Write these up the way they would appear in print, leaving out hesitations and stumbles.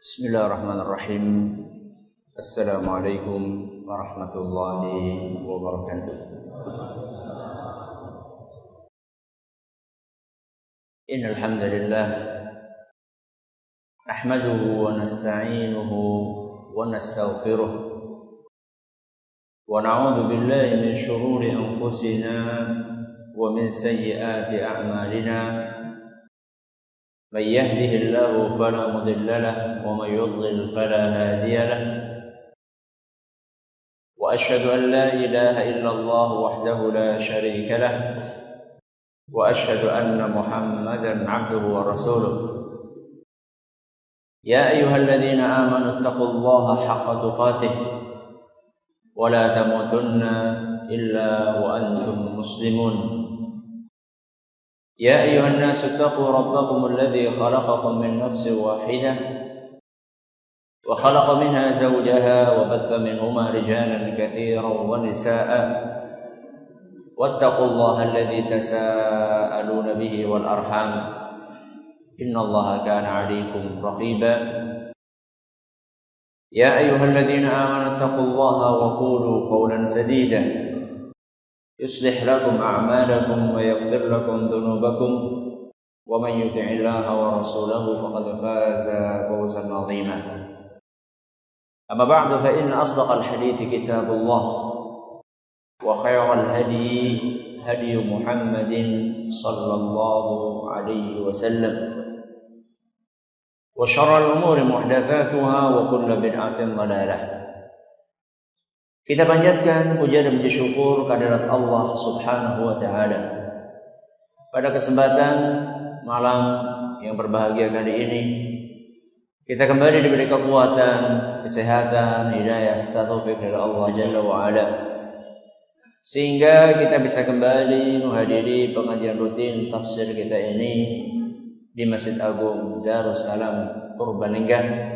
Bismillahirrahmanirrahim. Assalamualaikum warahmatullahi wabarakatuh. Innal hamdalillah nahmaduhu wa nasta'inuhu wa nastaghfiruh wa na'udzu billahi min shururi anfusina wa min sayyiati a'malina. من يهده الله فلا مضل له ومن يضلل فلا هادي له وأشهد أن لا إله إلا الله وحده لا شريك له وأشهد أن محمدا عبده ورسوله يا أيها الذين آمنوا اتقوا الله حق تقاته ولا تموتن إلا وأنتم مسلمون يا أيها الناس اتقوا ربكم الذي خلقكم من نفس واحدة وخلق منها زوجها وبث منهما رجالا كثيرا ونساء واتقوا الله الذي تساءلون به والأرحام إن الله كان عليكم رقيبا يا أيها الذين آمنوا اتقوا الله وقولوا قولا سديدا يصلح لكم أعمالكم ويغفر لكم ذنوبكم ومن يطع الله ورسوله فقد فاز فوزا عظيما أما بعد فإن أصدق الحديث كتاب الله وخير الهدي هدي محمد صلى الله عليه وسلم وشر الأمور محدثاتها وكل بدعة ضلالة. Kita panjatkan puja dan puji syukur kehadirat Allah Subhanahu wa taala. Pada kesempatan malam yang berbahagia kali ini, kita kembali diberi kekuatan, kesehatan, hidayah serta taufik dari Allah Jalla wa Ala, sehingga kita bisa kembali menghadiri pengajian rutin tafsir kita ini di Masjid Agung Darussalam Purbalingga.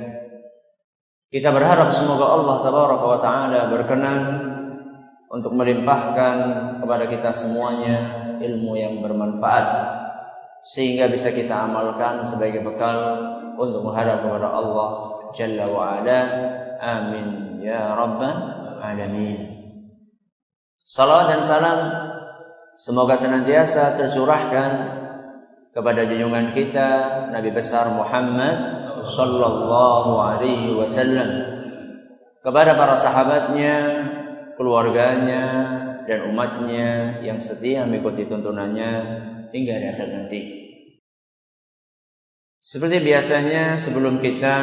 Kita berharap semoga Allah Tabaraka wa Ta'ala berkenan untuk melimpahkan kepada kita semuanya ilmu yang bermanfaat, sehingga bisa kita amalkan sebagai bekal untuk menghadap kepada Allah Jalla wa Ala. Amin ya Rabbal Alamin. Salawat dan salam semoga senantiasa tercurahkan kepada junjungan kita Nabi besar Muhammad sallallahu alaihi wasallam, kepada para sahabatnya, keluarganya dan umatnya yang setia mengikuti tuntunannya hingga di akhir nanti. Seperti biasanya, sebelum kita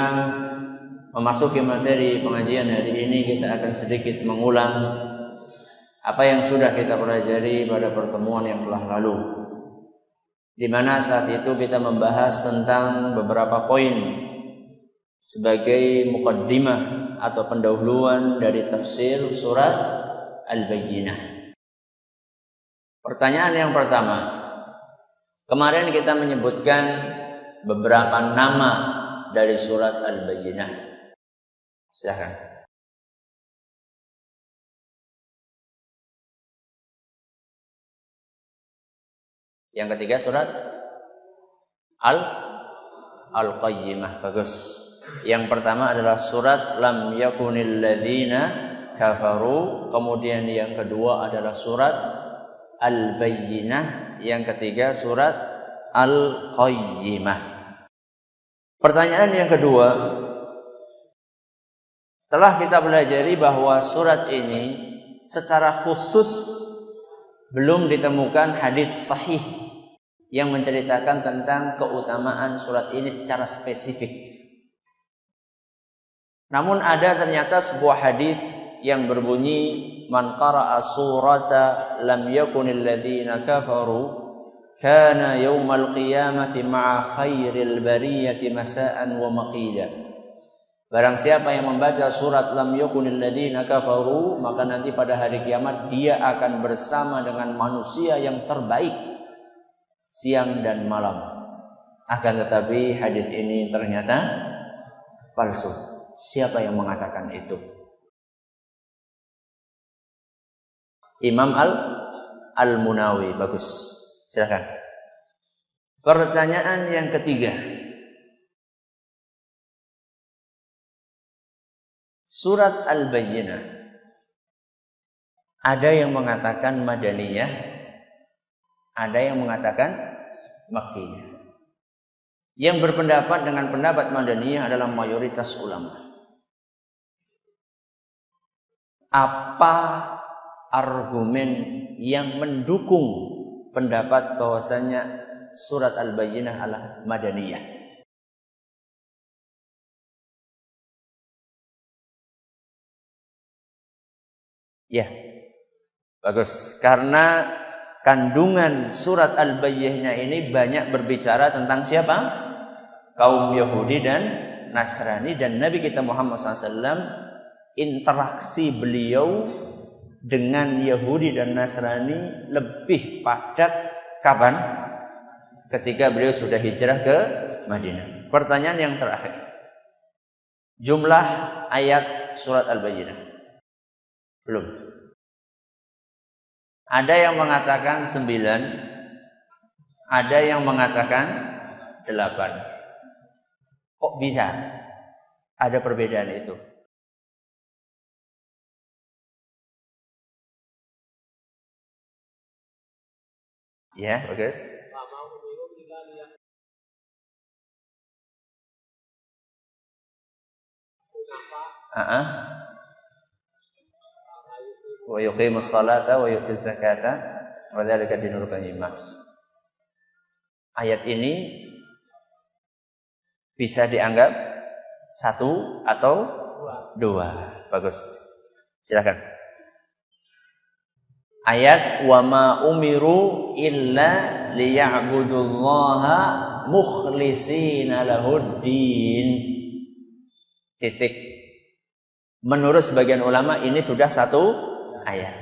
memasuki materi pengajian hari ini, kita akan sedikit mengulang apa yang sudah kita pelajari pada pertemuan yang telah lalu, di mana saat itu kita membahas tentang beberapa poin sebagai muqaddimah atau pendahuluan dari tafsir surat Al-Bayyinah. Pertanyaan yang pertama, kemarin kita menyebutkan beberapa nama dari surat Al-Bayyinah. Silakan. Yang ketiga surat Al-Qayyimah. Bagus. Yang pertama adalah surat Lam Yakunil Ladzina Kafaru. Kemudian yang kedua adalah surat Al-Bayyinah. Yang ketiga surat Al-Qayyimah. Pertanyaan yang kedua, telah kita pelajari bahwa surat ini secara khusus belum ditemukan hadis sahih yang menceritakan tentang keutamaan surat ini secara spesifik. Namun ada ternyata sebuah hadis yang berbunyi, man qara'a surata lam yakunil ladzina kafaru kana yaumal qiyamati ma'a khairil bariyati masa'an wa maqila. Barang siapa yang membaca surat lam yakunil ladzina kafaru, maka nanti pada hari kiamat dia akan bersama dengan manusia yang terbaik siang dan malam. Akan tetapi hadis ini ternyata palsu. Siapa yang mengatakan itu? Imam Al-Munawi. Bagus. Silakan. Pertanyaan yang ketiga, Surat Al-Bayyinah ada yang mengatakan Madaniyah, ada yang mengatakan Makkiyah. Yang berpendapat dengan pendapat Madaniyah adalah mayoritas ulama. Apa argumen yang mendukung pendapat bahwasanya surat Al-Bayyinah adalah Madaniyah? Ya, bagus. Karena kandungan surat Al-Bayyinah ini banyak berbicara tentang siapa? Kaum Yahudi dan Nasrani, dan Nabi kita Muhammad SAW, interaksi beliau dengan Yahudi dan Nasrani lebih padat kapan? Ketika beliau sudah hijrah ke Madinah. Pertanyaan yang terakhir, jumlah ayat surat Al-Bayyinah belum. Ada yang mengatakan 9, ada yang mengatakan 8. Kok bisa ada perbedaan itu? Ya, bagus. Wa yuqimus salata wa yu'tuz zakata wa dzalika dinul qayyimah. Ayat ini bisa dianggap 1 atau 2. Bagus. Silakan. Ayat wa ma umiru illa liya'budullaha mukhlishina lahuddin. Titik. Menurut sebagian ulama ini sudah 1 ayat.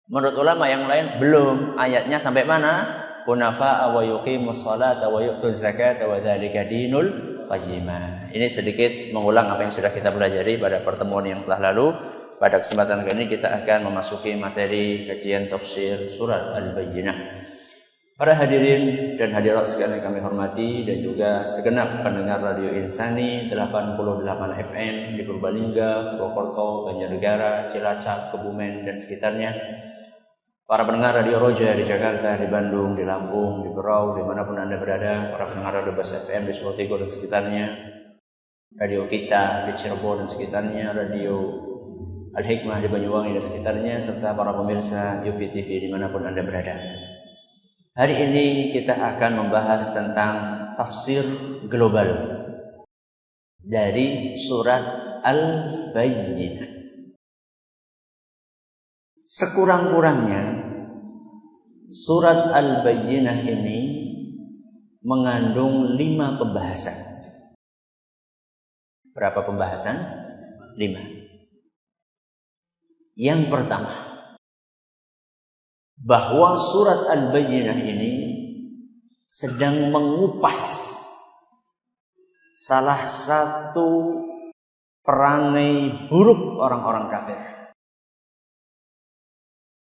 Menurut ulama yang lain belum. Ayatnya sampai mana? Hunafa wa yuqimus salata wa yu'tuz zakata wa dzalika dinul qayyimah. Ini sedikit mengulang apa yang sudah kita pelajari pada pertemuan yang telah lalu. Pada kesempatan kali ini kita akan memasuki materi kajian tafsir surat Al-Bayyinah. Para hadirin dan hadirat sekalian kami hormati, dan juga segenap pendengar Radio Insani 88 FM di Purbalingga, Purwokerto, Banjarnegara, Cilacap, Kebumen dan sekitarnya. Para pendengar Radio Roja di Jakarta, di Bandung, di Lampung, di Berau, dimanapun Anda berada. Para pendengar Radio Bas FM di Solotigo dan sekitarnya, Radio Kita di Cirebon dan sekitarnya, Radio Al-Hikmah di Banyuwangi dan sekitarnya, serta para pemirsa UFI TV dimanapun Anda berada. Hari ini kita akan membahas tentang tafsir global dari surat Al-Bayyinah. Sekurang-kurangnya surat Al-Bayyinah ini mengandung 5 pembahasan. Berapa pembahasan? 5. Yang pertama, bahwa surat Al-Bayyinah ini sedang mengupas salah satu perangai buruk orang-orang kafir.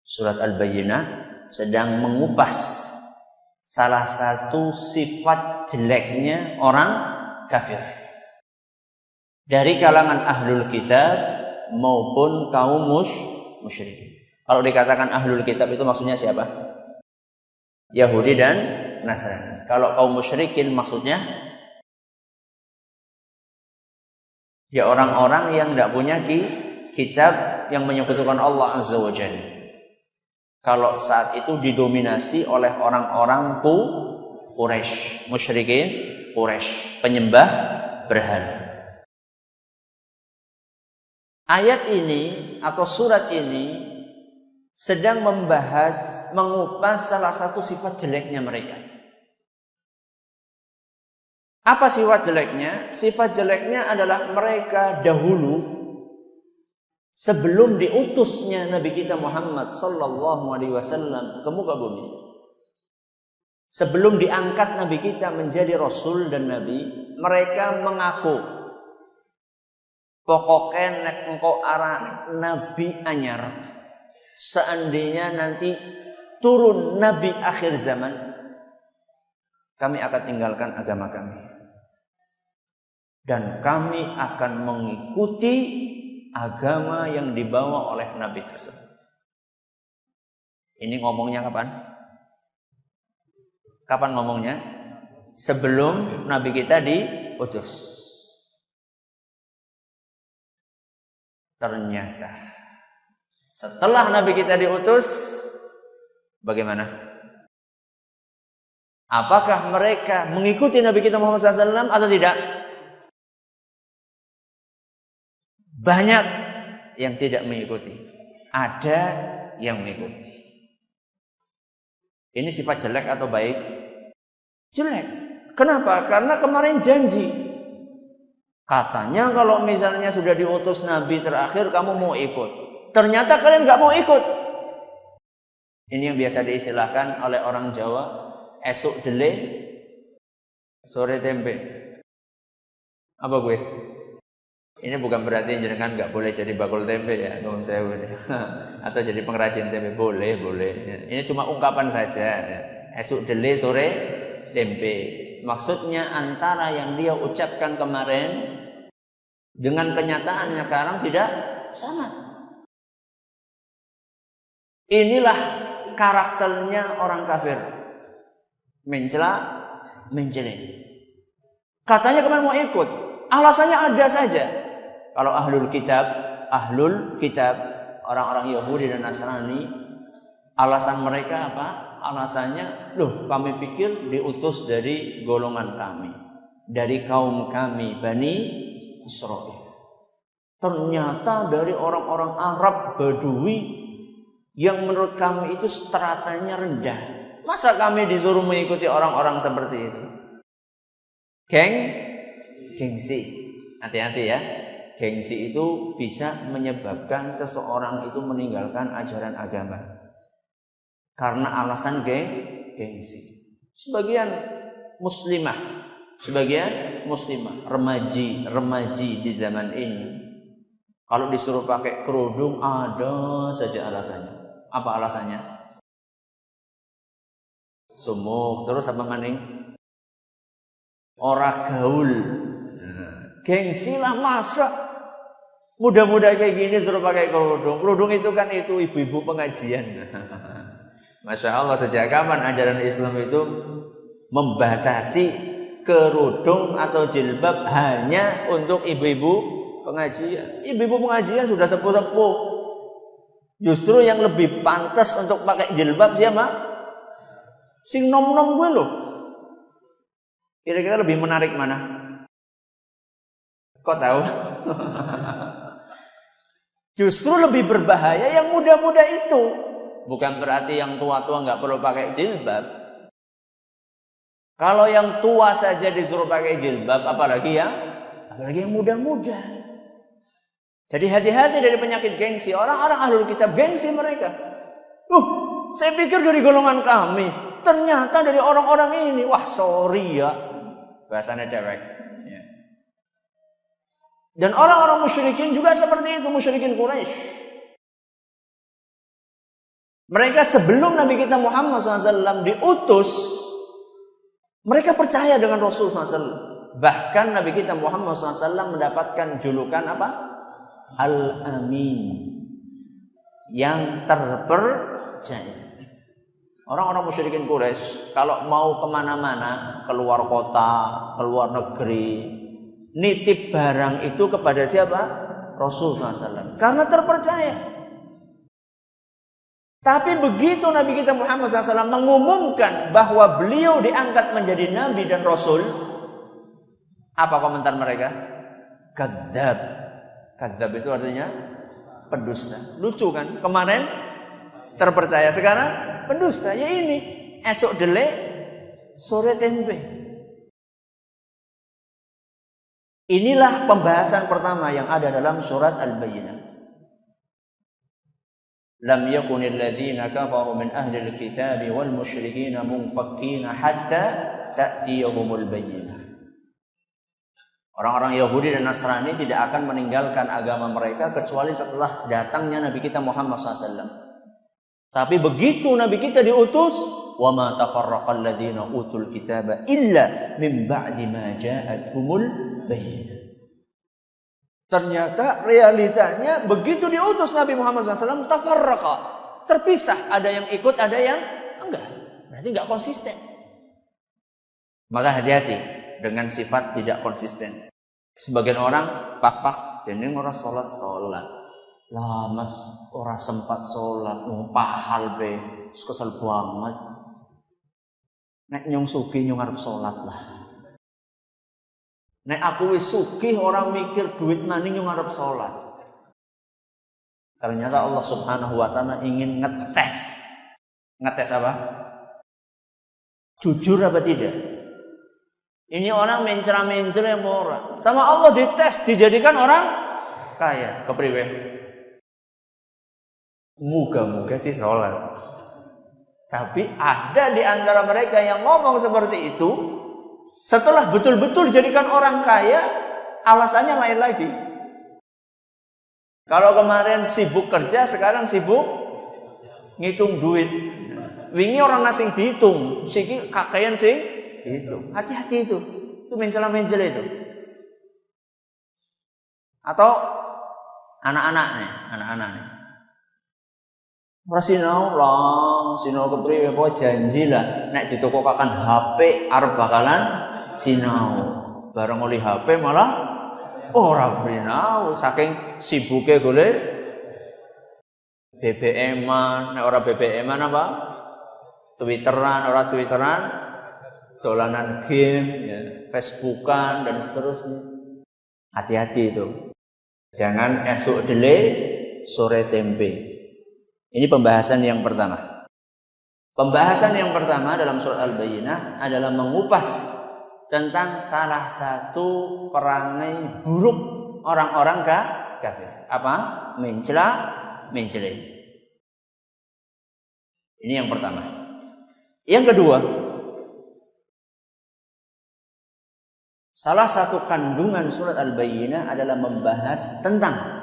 Surat Al-Bayyinah sedang mengupas salah satu sifat jeleknya orang kafir dari kalangan ahlul kitab maupun kaum musyrikin. Kalau dikatakan ahlul kitab itu maksudnya siapa? Yahudi dan Nasrani. Kalau kaum musyrikin maksudnya ya orang-orang yang tidak punya kitab yang menyekutukan Allah Azza wa Jalla. Kalau saat itu didominasi oleh orang-orang Quraisy, musyrikin Quraisy, penyembah berhala. Ayat ini atau surat ini sedang membahas, mengupas salah satu sifat jeleknya mereka. Apa sifat jeleknya? Sifat jeleknya adalah mereka dahulu sebelum diutusnya Nabi kita Muhammad sallallahu alaihi wasallam ke muka bumi. Sebelum diangkat Nabi kita menjadi rasul dan nabi, mereka mengaku pokoknya nek engko arah nabi anyar. Seandainya nanti turun nabi akhir zaman, kami akan tinggalkan agama kami dan kami akan mengikuti agama yang dibawa oleh Nabi tersebut. Ini ngomongnya kapan? Kapan ngomongnya? Sebelum Nabi kita diutus. Ternyata setelah Nabi kita diutus, bagaimana? Apakah mereka mengikuti Nabi kita Muhammad SAW atau tidak? Banyak yang tidak mengikuti. Ada yang mengikuti. Ini sifat jelek atau baik? Jelek. Kenapa? Karena kemarin janji. Katanya kalau misalnya sudah diutus Nabi terakhir kamu mau ikut. Ternyata kalian gak mau ikut. Ini yang biasa diistilahkan oleh orang Jawa. Esuk dele, sore tempe. Apa gue? Ini bukan berarti jenengan gak boleh jadi bakul tempe ya, atau jadi pengrajin tempe. Boleh. Ini cuma ungkapan saja. Esuk dele, sore tempe. Maksudnya antara yang dia ucapkan kemarin dengan kenyataannya sekarang tidak sama. Inilah karakternya orang kafir. Mencela, menjelek. Katanya kemarin mau ikut. Alasannya ada saja. Kalau ahlul kitab, orang-orang Yahudi dan Nasrani, alasan mereka apa? Alasannya, loh kami pikir diutus dari golongan kami. Dari kaum kami, Bani Israel. Ternyata dari orang-orang Arab Badui yang menurut kami itu stratanya rendah. Masa kami disuruh mengikuti orang-orang seperti itu? Gengsi. Hati-hati ya. Gengsi itu bisa menyebabkan seseorang itu meninggalkan ajaran agama. Karena alasan gengsi. Sebagian muslimah, remaji di zaman ini, kalau disuruh pakai kerudung ada saja alasannya. Apa alasannya? Sumuk, terus apa maning? Ora gaul. Gengsi lah, masa muda-muda kayak gini suruh pakai kerudung. Kerudung itu kan itu ibu-ibu pengajian. Masya Allah, sejak kapan ajaran Islam itu membatasi kerudung atau jilbab hanya untuk ibu-ibu pengajian? Ibu-ibu pengajian sudah sepuh-sepuh. Justru yang lebih pantas untuk pakai jilbab siapa? Sing nom-nom gue loh. Kira-kira lebih menarik mana? Kok tahu? Justru lebih berbahaya yang muda-muda itu. Bukan berarti yang tua-tua nggak perlu pakai jilbab. Kalau yang tua saja disuruh pakai jilbab, apalagi yang muda-muda. Jadi hati-hati dari penyakit gengsi. Orang-orang ahlul kitab gengsi mereka. Saya pikir dari golongan kami. Ternyata dari orang-orang ini. Wah, sorry ya. Bahasanya dewek. Ya. Dan orang-orang musyrikin juga seperti itu. Musyrikin Quraisy. Mereka sebelum Nabi kita Muhammad SAW diutus, mereka percaya dengan Rasul SAW. Bahkan Nabi kita Muhammad SAW mendapatkan julukan apa? Al-Amin. Yang terpercaya. Orang-orang musyrikin Quraisy kalau mau kemana-mana, keluar kota, keluar negeri, nitip barang itu kepada siapa? Rasul SAW. Karena terpercaya. Tapi begitu Nabi kita Muhammad SAW mengumumkan bahwa beliau diangkat menjadi Nabi dan Rasul, apa komentar mereka? Kadzab. Kadzab itu artinya pendusta. Lucu kan? Kemarin terpercaya, sekarang pendusta. Ya ini, esok dele, sore tempe. Inilah pembahasan pertama yang ada dalam surat Al-Bayyinah. Lam yakunil ladzina kafaru min ahlil kitabi wal musyrikin munfakkina hatta ta'tiyahumul bayyinah. Orang-orang Yahudi dan Nasrani tidak akan meninggalkan agama mereka kecuali setelah datangnya Nabi kita Muhammad SAW. Tapi begitu Nabi kita diutus, wa ma tafarraqal ladzina utul kitaba illa min ba'di ma ja'atuhumul bayyinah. Ternyata realitanya begitu diutus Nabi Muhammad SAW tafarraqa, terpisah. Ada yang ikut, ada yang enggak. Berarti enggak konsisten. Maka hati-hati dengan sifat tidak konsisten. Sebagian orang pak dene ora salat. Lah Mas ora sempat salat, pahal be, kesel banget. Nek nyong sugih nyong arep salat lah. Nek aku wis sugih orang mikir duit mani nyong arep salat. Ternyata Allah Subhanahu wa taala ingin ngetes. Ngetes apa? Jujur apa tidak? Ini orang mencela-mencela yang ora. Sama Allah dites, dijadikan orang kaya. Kepriwe? Muga-muga sih sholat. Tapi ada di antara mereka yang ngomong seperti itu, setelah betul-betul dijadikan orang kaya, alasannya lain lagi. Kalau kemarin sibuk kerja, sekarang sibuk ngitung duit. Wingi orang asing dihitung, siki kakayan sing dihitung. Hati-hati itu mencela-mencela itu. Atau anak-anak nih. Ora sinau kepriwe apa janji lah nek ditokokaken HP arep bakalan sinau. Bareng oleh HP malah ora sinau saking sibuke golek BBM-an, nek ora BBM-an apa? Twitteran, dolanan game, ya, Facebookan dan seterusnya. Hati-hati itu. Jangan esuk dele, sore tempe. Ini pembahasan yang pertama. Pembahasan yang pertama dalam surat Al-Bayyinah adalah mengupas tentang salah satu perangai buruk orang-orang kafir. Apa? Mencela. Ini yang pertama. Yang kedua, salah satu kandungan surat Al-Bayyinah adalah membahas tentang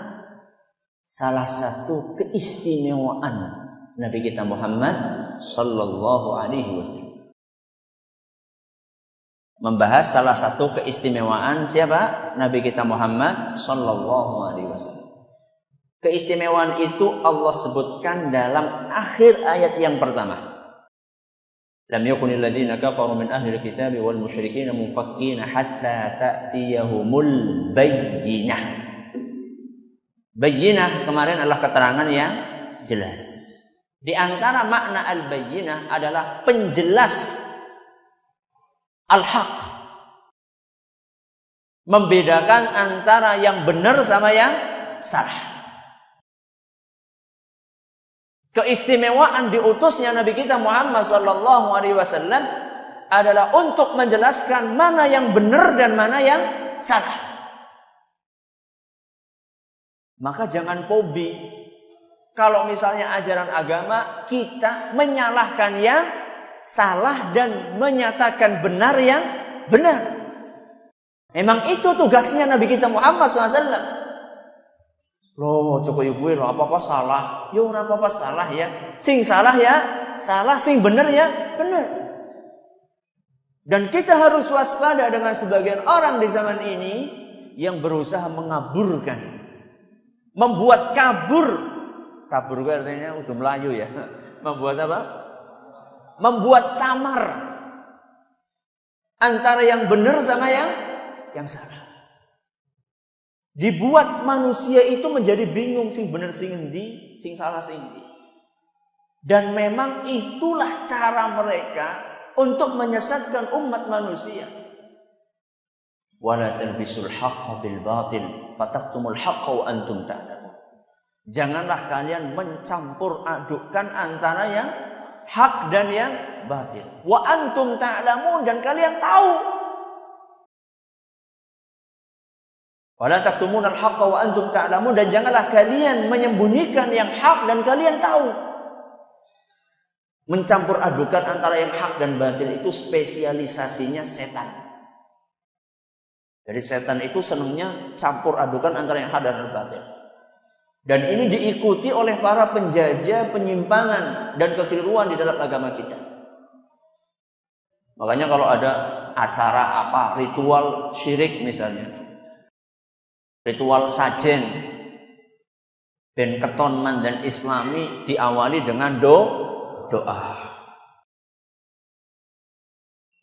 salah satu keistimewaan Nabi kita Muhammad sallallahu alaihi wasallam. Membahas salah satu keistimewaan siapa? Nabi kita Muhammad sallallahu alaihi wasallam. Keistimewaan itu Allah sebutkan dalam akhir ayat yang pertama. Lam yakunil ladzina kafaru min ahli alkitabi wal musyrikin munfakkina hatta ta'tiyahumul bayyinah. Bayyinah kemarin adalah keterangan yang jelas. Di antara makna al-bayyinah adalah penjelas al-haq. Membedakan antara yang benar sama yang salah. Keistimewaan diutusnya Nabi kita Muhammad sallallahu alaihi wasallam adalah untuk menjelaskan mana yang benar dan mana yang salah. Maka jangan fobi. Kalau misalnya ajaran agama kita menyalahkan yang salah dan menyatakan benar yang benar. Memang itu tugasnya Nabi kita Muhammad SAW. Loh, cukup gue loh apa-apa salah. Ya ora apa-apa salah ya. Sing salah ya salah, sing benar ya benar. Dan kita harus waspada dengan sebagian orang di zaman ini yang berusaha mengaburkan, membuat kabur itu artinya udah Melayu ya. Membuat apa? Membuat samar antara yang benar sama yang salah. Dibuat manusia itu menjadi bingung sing benar sing endi, sing salah sing endi. Dan memang itulah cara mereka untuk menyesatkan umat manusia. Wala talbisul haqqo bil batil fataktumul haqqo wa antum ta'lamun. Janganlah kalian mencampur adukkan antara yang hak dan yang batil. Wa antum ta'lamun, dan kalian tahu. Wala taktumunal haqqa wa antum ta'lamun, dan janganlah kalian menyembunyikan yang hak dan kalian tahu. Mencampur adukan antara yang hak dan batil itu spesialisasinya setan. Jadi setan itu senangnya campur adukan antara yang hak dan batil. Dan ini diikuti oleh para penjajah penyimpangan dan kekeliruan di dalam agama kita. Makanya kalau ada acara apa, ritual syirik misalnya, Ritual sajen ben keton mandan Islami diawali dengan doa.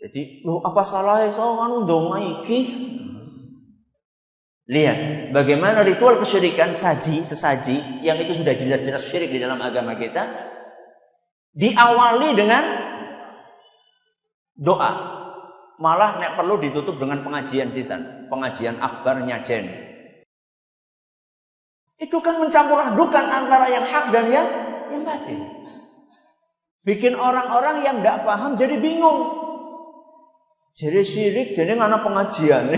Jadi, apa salahnya soal dong iki? Lihat bagaimana ritual kesyirikan sesaji yang itu sudah jelas-jelas syirik di dalam agama kita diawali dengan doa. Malah nek perlu ditutup dengan pengajian sisan, pengajian akbar nyajen. Itu kan mencampur adukan antara yang hak dan yang batil. Bikin orang-orang yang tidak paham jadi bingung. Jadi syirik jadi mana pengajian.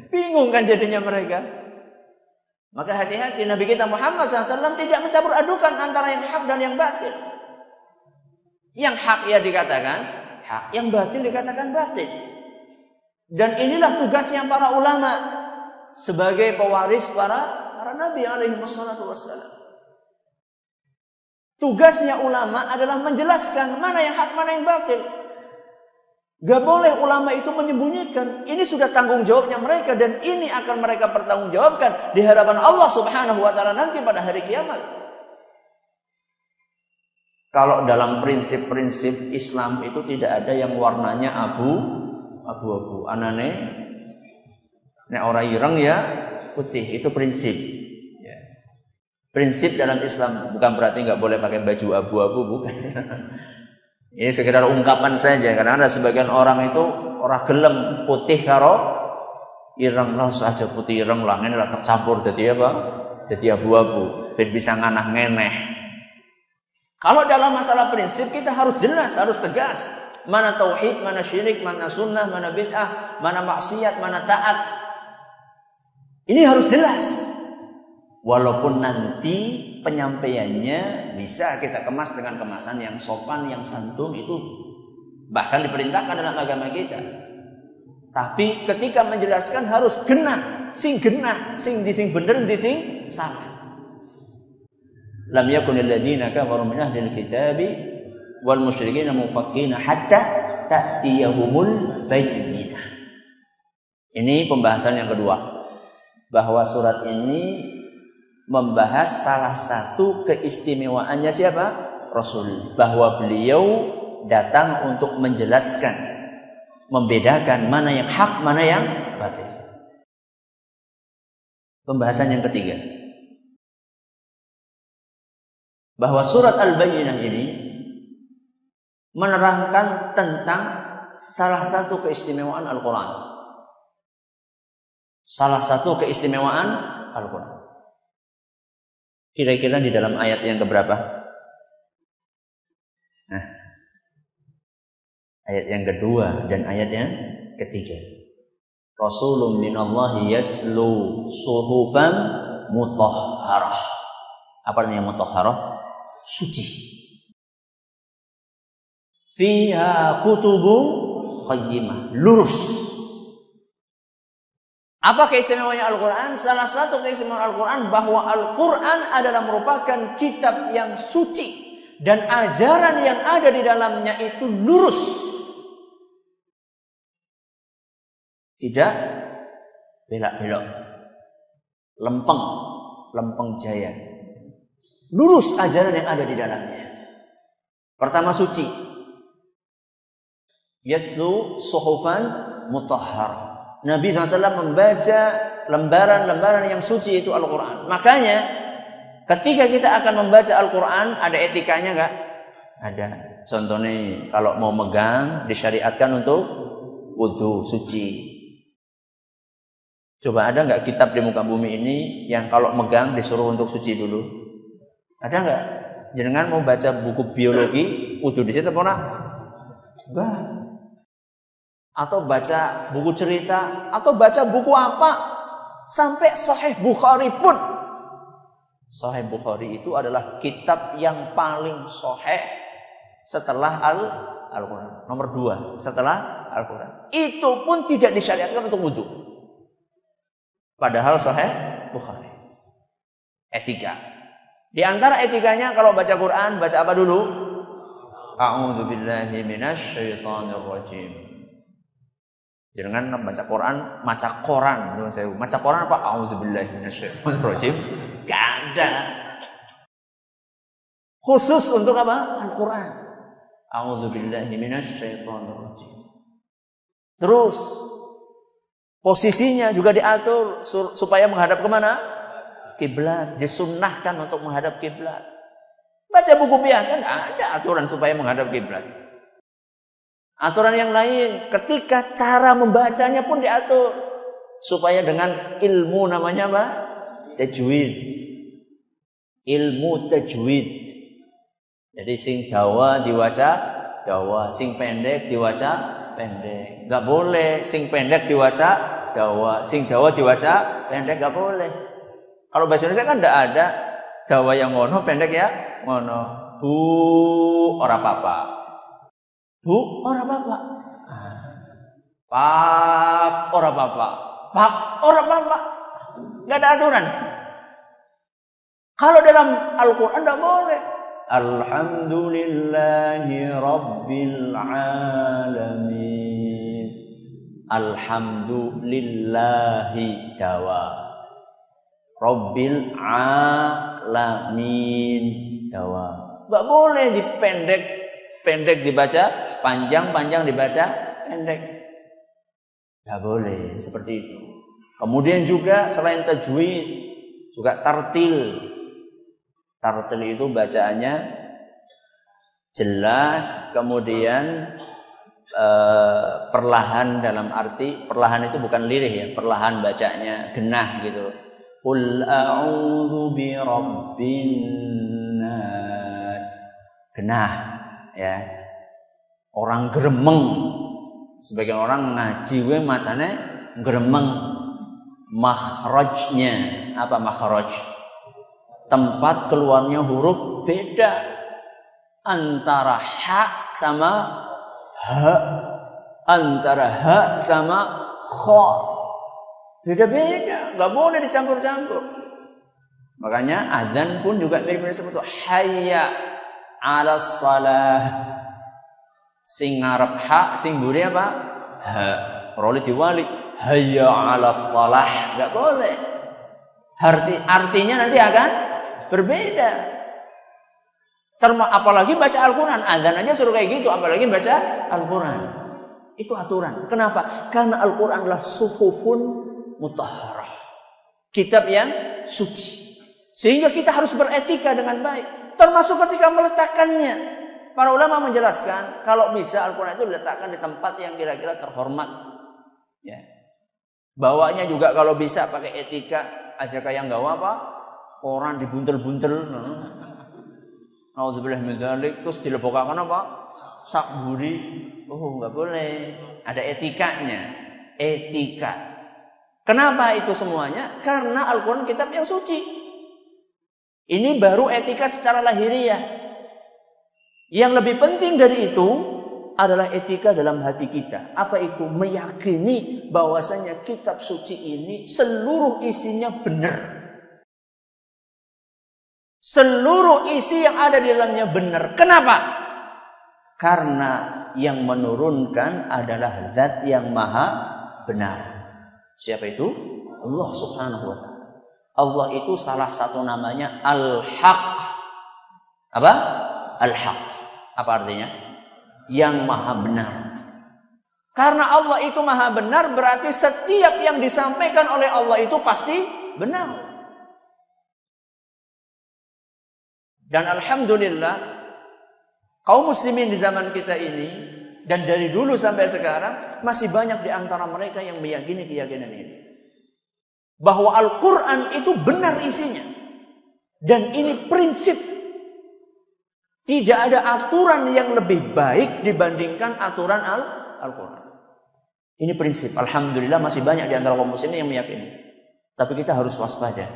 Bingung kan jadinya mereka. Maka hati-hati, Nabi kita Muhammad SAW tidak mencampur adukan antara yang hak dan yang batil. Yang hak ya dikatakan hak, yang batil dikatakan batil. Dan inilah tugasnya para ulama sebagai pewaris para Nabi alaihi wassalatu wassalam. Tugasnya ulama adalah menjelaskan mana yang hak, mana yang batil. Gak boleh ulama itu menyembunyikan. Ini sudah tanggung jawabnya mereka dan ini akan mereka pertanggungjawabkan di hadapan Allah Subhanahu wa taala nanti pada hari kiamat. Kalau dalam prinsip-prinsip Islam itu tidak ada yang warnanya abu-abu. Anane nek ora ireng ya putih, itu prinsip. Ya. Prinsip dalam Islam bukan berarti nggak boleh pakai baju abu-abu, bukan. Ini sekedar ungkapan saja, karena ada sebagian orang itu orang gelem putih karo ireng lah saja, putih ireng lah ini lah tercampur jadi apa? Jadi abu-abu, ben bisa nganah ngeneh. Kalau dalam masalah prinsip kita harus jelas, harus tegas. Mana tauhid, mana syirik, mana sunnah, mana bid'ah, mana maksiat, mana taat. Ini harus jelas. Walaupun nanti penyampaiannya bisa kita kemas dengan kemasan yang sopan, yang santun, itu bahkan diperintahkan dalam agama kita. Tapi ketika menjelaskan harus genah, sing dising bener, dising salah. Lam yakunil ladzina kafaru min ahlil kitabi wal musyrikin mufakkina hatta ta'tiyahumul bayyinah. Ini pembahasan yang kedua, bahwa surat ini membahas salah satu keistimewaannya siapa? Rasul. Bahwa beliau datang untuk menjelaskan, membedakan mana yang hak, mana yang batil. Pembahasan yang ketiga, bahwa surat Al-Bayyinah ini menerangkan tentang salah satu keistimewaan Al-Quran. Salah satu keistimewaan Al-Quran. Kira-kira di dalam ayat yang keberapa? Nah, ayat yang kedua dan ayat yang ketiga. Rasulun minallahi yatslu suhufan mutahharah. Apa artinya mutahharah? Suci. Fiha kutubun qayyimah, lurus. Apa keistimewaannya Al-Quran? Salah satu keistimewaan Al-Quran bahwa Al-Quran adalah merupakan kitab yang suci dan ajaran yang ada di dalamnya itu lurus. Tidak belak-belok, lempeng jaya. Lurus ajaran yang ada di dalamnya. Pertama suci. Yatlu suhufan mutahharah. Nabi SAW membaca lembaran-lembaran yang suci itu Al-Quran. Makanya ketika kita akan membaca Al-Quran, ada etikanya enggak? Ada. Contohnya kalau mau megang disyariatkan untuk wudu suci. Coba ada enggak kitab di muka bumi ini yang kalau megang disuruh untuk suci dulu? Ada enggak? Jangan mau baca buku biologi wudu di situ apa? Enggak. Atau baca buku cerita, atau baca buku apa, sampai Sahih Bukhari pun. Sahih Bukhari itu adalah kitab yang paling sahih setelah Al-Quran. Nomor 2 setelah Al-Quran. Itu pun tidak disyariatkan untuk wudu. Padahal Sahih Bukhari. Etika. Di antara etikanya kalau baca Quran, baca apa dulu? A'udzubillahi minasyaitonirrajim. Jangan baca Quran, maca koran. Maca koran apa? A'udzubillahi minasyaitonirrajim. Enggak ada. Khusus untuk apa? Al-Quran. A'udzubillahi minasyaitonirrajim. Terus posisinya juga diatur supaya menghadap kemana? Kiblat. Disunnahkan untuk menghadap kiblat. Baca buku biasa enggak ada aturan supaya menghadap kiblat. Aturan yang lain, ketika cara membacanya pun diatur supaya dengan ilmu namanya apa? Tajwid. Ilmu tajwid. Jadi sing dawa diwaca dawa, sing pendek diwaca pendek. Enggak boleh sing pendek diwaca dawa, sing dawa diwaca pendek, enggak boleh. Kalau bahasa Indonesia kan enggak ada dawa yang ngono, pendek ya ngono. Bu ora apa-apa. Bu, ora apa-apa. Pak, ora apa-apa. Pak, ora apa-apa. Enggak ada aturan. Kalau dalam Al-Quran enggak boleh. Alhamdulillahi Rabbil Alamin. Alhamdulillahi dawa. Rabbil Alamin dawa. Enggak boleh pendek dibaca, panjang dibaca, pendek. Enggak boleh seperti itu. Kemudian juga selain tajwid, juga tartil. Tartil itu bacaannya jelas, kemudian perlahan, dalam arti perlahan itu bukan lirih ya, perlahan bacanya, genah gitu. Qul a'udzu birabbin nas. Genah ya. Orang gremeng. Sebagian orang ngaji we macane gremeng. Makhrajnya apa makhraj? Tempat keluarnya huruf beda antara ha sama ha, antara ha sama kha. Beda-beda, nggak boleh dicampur-campur. Makanya azan pun juga mirip-mirip seperti itu. Hayya 'alas shalah. Sing ngarep ha, sing mburi apa? Ha. Roli diwalik. Hayya 'alas shalah, nggak boleh. Artinya nanti akan berbeda. Apalagi baca Al-Quran. Azan aja suruh kayak gitu. Apalagi baca Al-Quran. Itu aturan. Kenapa? Karena Al-Quran adalah suhufun mutahharah. Kitab yang suci. Sehingga kita harus beretika dengan baik. Termasuk ketika meletakkannya. Para ulama menjelaskan. Kalau bisa Al-Quran itu diletakkan di tempat yang kira-kira terhormat. Ya. Bawanya juga kalau bisa pakai etika. Aja kayak gawa apa? Koran dibuntel-buntel. Nauzubillah min dzalik, terus dilebokakan apa? Sak buri. Oh, enggak boleh. Ada etikanya. Etika. Kenapa itu semuanya? Karena Al-Quran kitab yang suci. Ini baru etika secara lahiriah. Yang lebih penting dari itu adalah etika dalam hati kita. Apa itu? Meyakini bahwasanya kitab suci ini seluruh isinya benar. Seluruh isi yang ada di dalamnya benar. Kenapa? Karena yang menurunkan adalah zat yang maha benar. Siapa itu? Allah subhanahu wa ta'ala. Allah itu salah satu namanya Al-Haq. Apa? Al-Haq. Apa artinya? Yang maha benar. Karena Allah itu maha benar, berarti setiap yang disampaikan oleh Allah itu pasti benar. Dan alhamdulillah kaum muslimin di zaman kita ini dan dari dulu sampai sekarang masih banyak di antara mereka yang meyakini keyakinan ini. Bahwa Al-Quran itu benar isinya. Dan ini prinsip. Tidak ada aturan yang lebih baik dibandingkan aturan Al-Quran. Ini prinsip. Alhamdulillah masih banyak di antara kaum muslimin yang meyakini. Tapi kita harus waspada.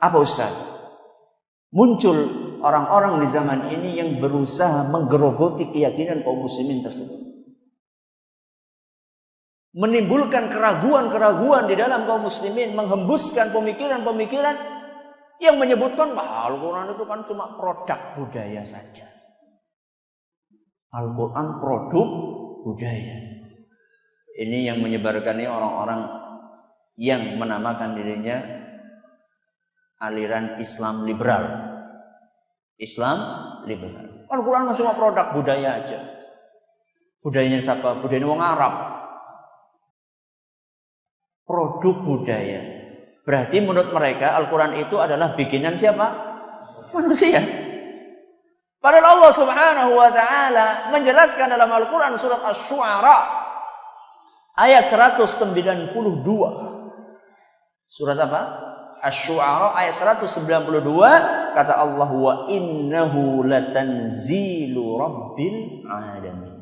Apa Ustaz? Muncul orang-orang di zaman ini yang berusaha menggerogoti keyakinan kaum muslimin tersebut. Menimbulkan keraguan-keraguan di dalam kaum muslimin, menghembuskan pemikiran-pemikiran yang menyebutkan bahwa Al-Quran itu kan cuma produk budaya saja. Al-Quran produk budaya. Ini yang menyebarkannya orang-orang yang menamakan dirinya aliran Islam liberal. Islam liberal. Al-Quran cuma produk budaya aja. Budayanya siapa? Budayanya orang Arab. Produk budaya. Berarti menurut mereka Al-Quran itu adalah bikinan siapa? Manusia. Padahal Allah Subhanahu wa taala menjelaskan dalam Al-Quran surat Asy-Syu'ara ayat 192. Surat apa? Asy-Syu'ara ayat 192, kata Allah, wa innahu latanzilu rabbil alamin.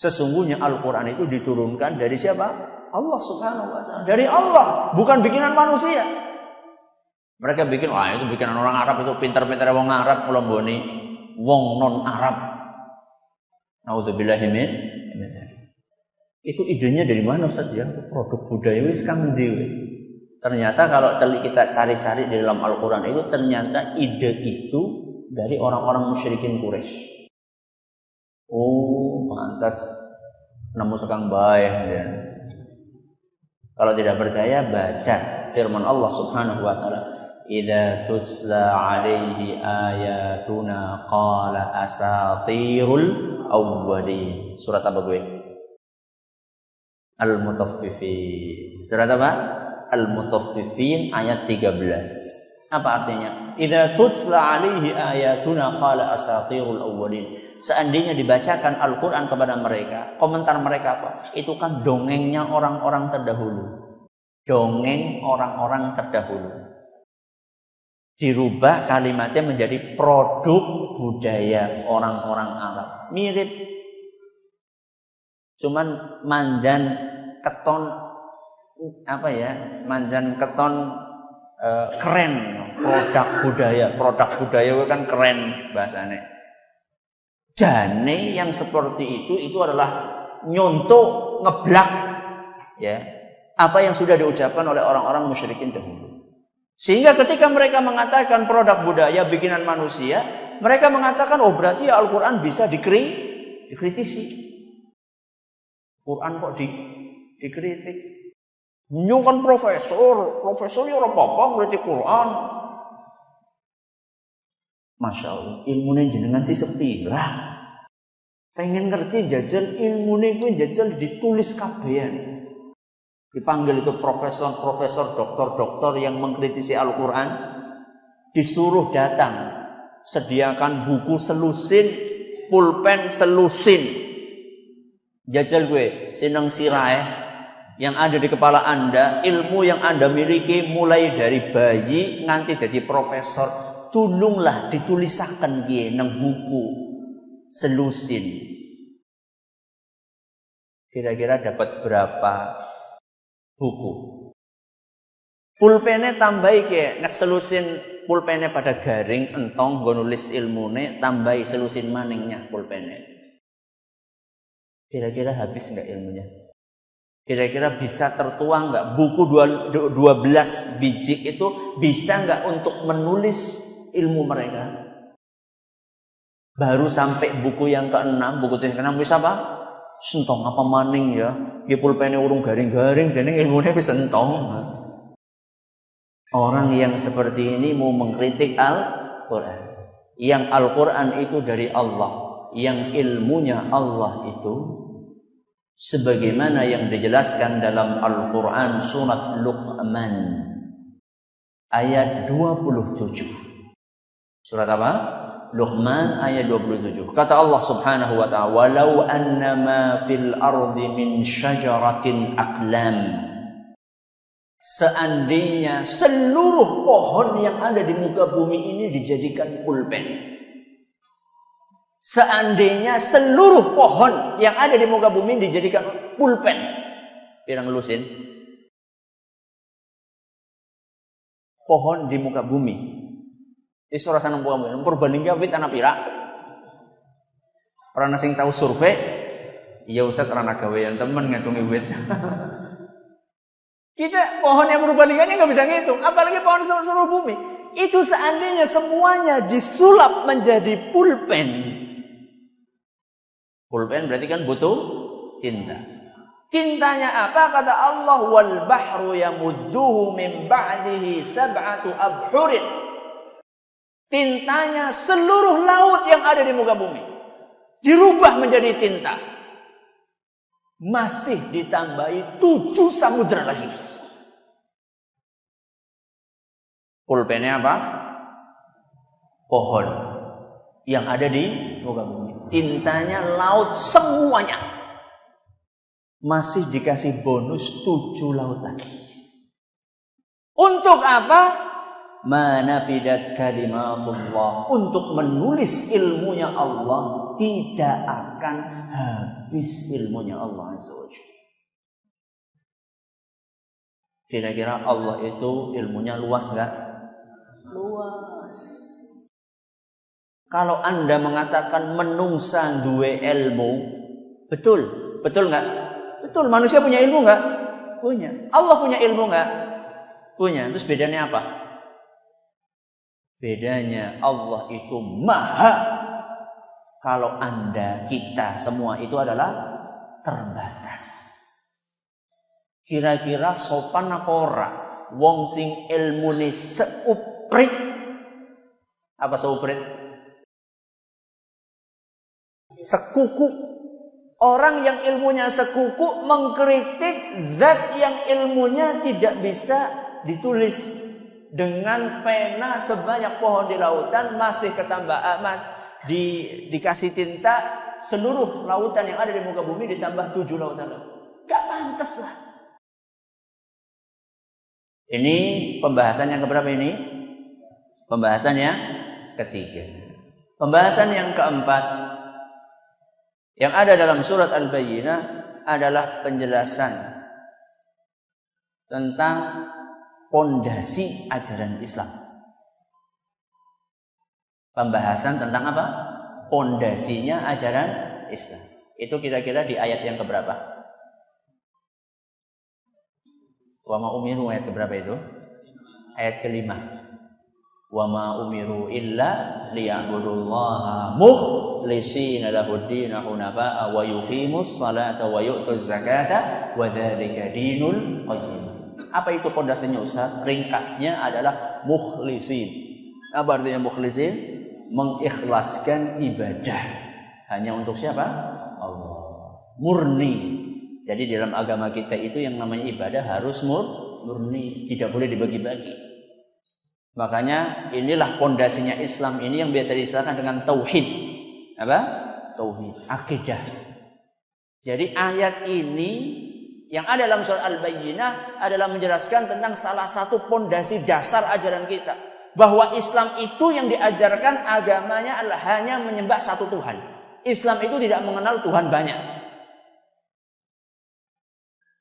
Sesungguhnya Al-Quran itu diturunkan dari siapa? Allah Subhanahu wa taala. Dari Allah, bukan bikinan manusia. Mereka bikin, wah itu bikinan orang Arab, itu pintar-pintar wong Arab ngelomboni wong non Arab. Nauzubillahi min dzalik. Itu idenya dari mana Ustaz ya? Produk budaya wis kang ndi. Ternyata kalau kita cari-cari di dalam Al-Quran itu, ternyata ide itu dari orang-orang musyrikin Quraisy. Oh, pantas nemu sekang baik ya. Kalau tidak percaya, baca firman Allah Subhanahu wa taala, "Idza tutsla 'alaihi ayatuna qala asatirul awwalin." Surat apa gue? Al-Mutaffifin. Surat apa? Al-Mutaffifin ayat 13. Apa artinya? Idza tutsla 'alaihi ayatuna qala asatirul awwalin. Seandainya dibacakan Al-Quran kepada mereka, komentar mereka apa? Itu kan dongengnya orang-orang terdahulu. Dongeng orang-orang terdahulu. Dirubah kalimatnya menjadi produk budaya orang-orang Arab. Mirip. Cuman mandan keton mandan keton keren. Produk budaya kan keren bahasanya. Jane yang seperti itu adalah nyontok, ngeblak ya, apa yang sudah diucapkan oleh orang-orang musyrikin dahulu. Sehingga ketika mereka mengatakan produk budaya bikinan manusia, mereka mengatakan oh berarti Al-Quran bisa dikritisi. Quran kok dikritik. Nyung kan profesor ya ora apa-apa ngritik Quran. Masya Allah, ilmunya jenengan sih sepi lah. Pengen ngerti jajal ilmunya gue jajal ditulis kabehan. Dipanggil itu profesor, doktor yang mengkritisi Al-Quran, disuruh datang, sediakan buku selusin, pulpen selusin. Jajal gue, sineng sirahe yang ada di kepala Anda, ilmu yang Anda miliki mulai dari bayi nganti jadi profesor. Tulunglah ditulisaken nggih nang buku selusin. Kira-kira dapat berapa buku? Pulpene tambahi ke nek selusin pulpene pada garing entong nggo nulis ilmune, tambahi selusin maningnya pulpene. Kira-kira habis enggak ilmunya? Kira-kira bisa tertuang enggak buku 12 biji itu bisa enggak untuk menulis ilmu mereka? Baru sampai buku yang ke-6, buku yang ke-6 bisa apa? Sentong apa maning ya? Ki pulpene urung garing-garing dene ilmune wis entong. Orang yang seperti ini mau mengkritik Al-Quran. Yang Al-Quran itu dari Allah, yang ilmunya Allah itu sebagaimana yang dijelaskan dalam Al-Quran surat Luqman ayat 27. Surat apa? Luqman ayat 27. Kata Allah Subhanahu wa ta'ala, "Walau annama fil ardi min syajaratin aqlam." Seandainya seluruh pohon yang ada di muka bumi ini dijadikan pulpen. Seandainya seluruh pohon yang ada di muka bumi dijadikan pulpen. Pirang lusin? Pohon di muka bumi. Wis ora saneng pokoke perbandingan wit ana pira? Ora ana sing tahu survei. Iya Ustaz ora ana gawean temen ngitungi wit. Kita pohon yang perbandingannya enggak bisa ngitung, apalagi pohon seluruh bumi. Itu seandainya semuanya disulap menjadi pulpen. Pulpen berarti kan butuh tinta. Tintanya apa? Kata Allah, wal bahru yamudduhu min ba'dihi sab'atu abhurin. Tintanya seluruh laut yang ada di muka bumi dirubah menjadi tinta. Masih ditambahi 7 samudra lagi. Pulpennya apa? Pohon yang ada di muka bumi. Tintanya laut semuanya. Masih dikasih bonus 7 laut lagi. Untuk apa? Manafidat kalimatullah. Untuk menulis ilmunya Allah. Tidak akan habis ilmunya Allah Azza wa Jalla. Kira-kira Allah itu ilmunya luas gak? Luas. Kalau Anda mengatakan menungsa duwe ilmu, betul? Betul gak? Betul, manusia punya ilmu gak? Punya. Allah punya ilmu gak? Punya. Terus bedanya apa? Bedanya Allah itu maha. Kalau Anda, kita, semua itu adalah terbatas. Kira-kira sopan apa ora? Wong sing ilmune seuprit. Apa seuprit? Sekuku. Orang yang ilmunya sekuku mengkritik zat yang ilmunya tidak bisa ditulis dengan pena sebanyak pohon di lautan, masih ketambahan, dikasih tinta seluruh lautan yang ada di muka bumi ditambah 7 lautan lagi. Gak pantas lah. Ini pembahasan yang keberapa ini? Pembahasan yang ketiga. Pembahasan yang keempat yang ada dalam surat Al-Bayyinah adalah penjelasan tentang pondasi ajaran Islam. Pembahasan tentang apa? Pondasinya ajaran Islam. Itu kira-kira di ayat yang keberapa? Wa ma umiru, ayat keberapa itu? Ayat ke-5. Wa ma umiru illa liya'budullaha mukhlishina lahud-din hunafa'a wa yuqimus salata wa yu'tuz zakata wa dzalika dinul qayyim. Apa itu pondasinya Ustaz? Ringkasnya adalah mukhlisin. Apa artinya mukhlisin? Mengikhlaskan ibadah hanya untuk siapa? Allah. Murni. Jadi dalam agama kita itu yang namanya ibadah harus murni, tidak boleh dibagi-bagi. Makanya inilah pondasinya Islam ini yang biasa disebutkan dengan tauhid. Apa? Tauhid, akidah. Jadi ayat ini yang ada dalam surat Al-Bayyinah adalah menjelaskan tentang salah satu pondasi dasar ajaran kita. Bahwa Islam itu yang diajarkan agamanya adalah hanya menyembah satu Tuhan. Islam itu tidak mengenal Tuhan banyak.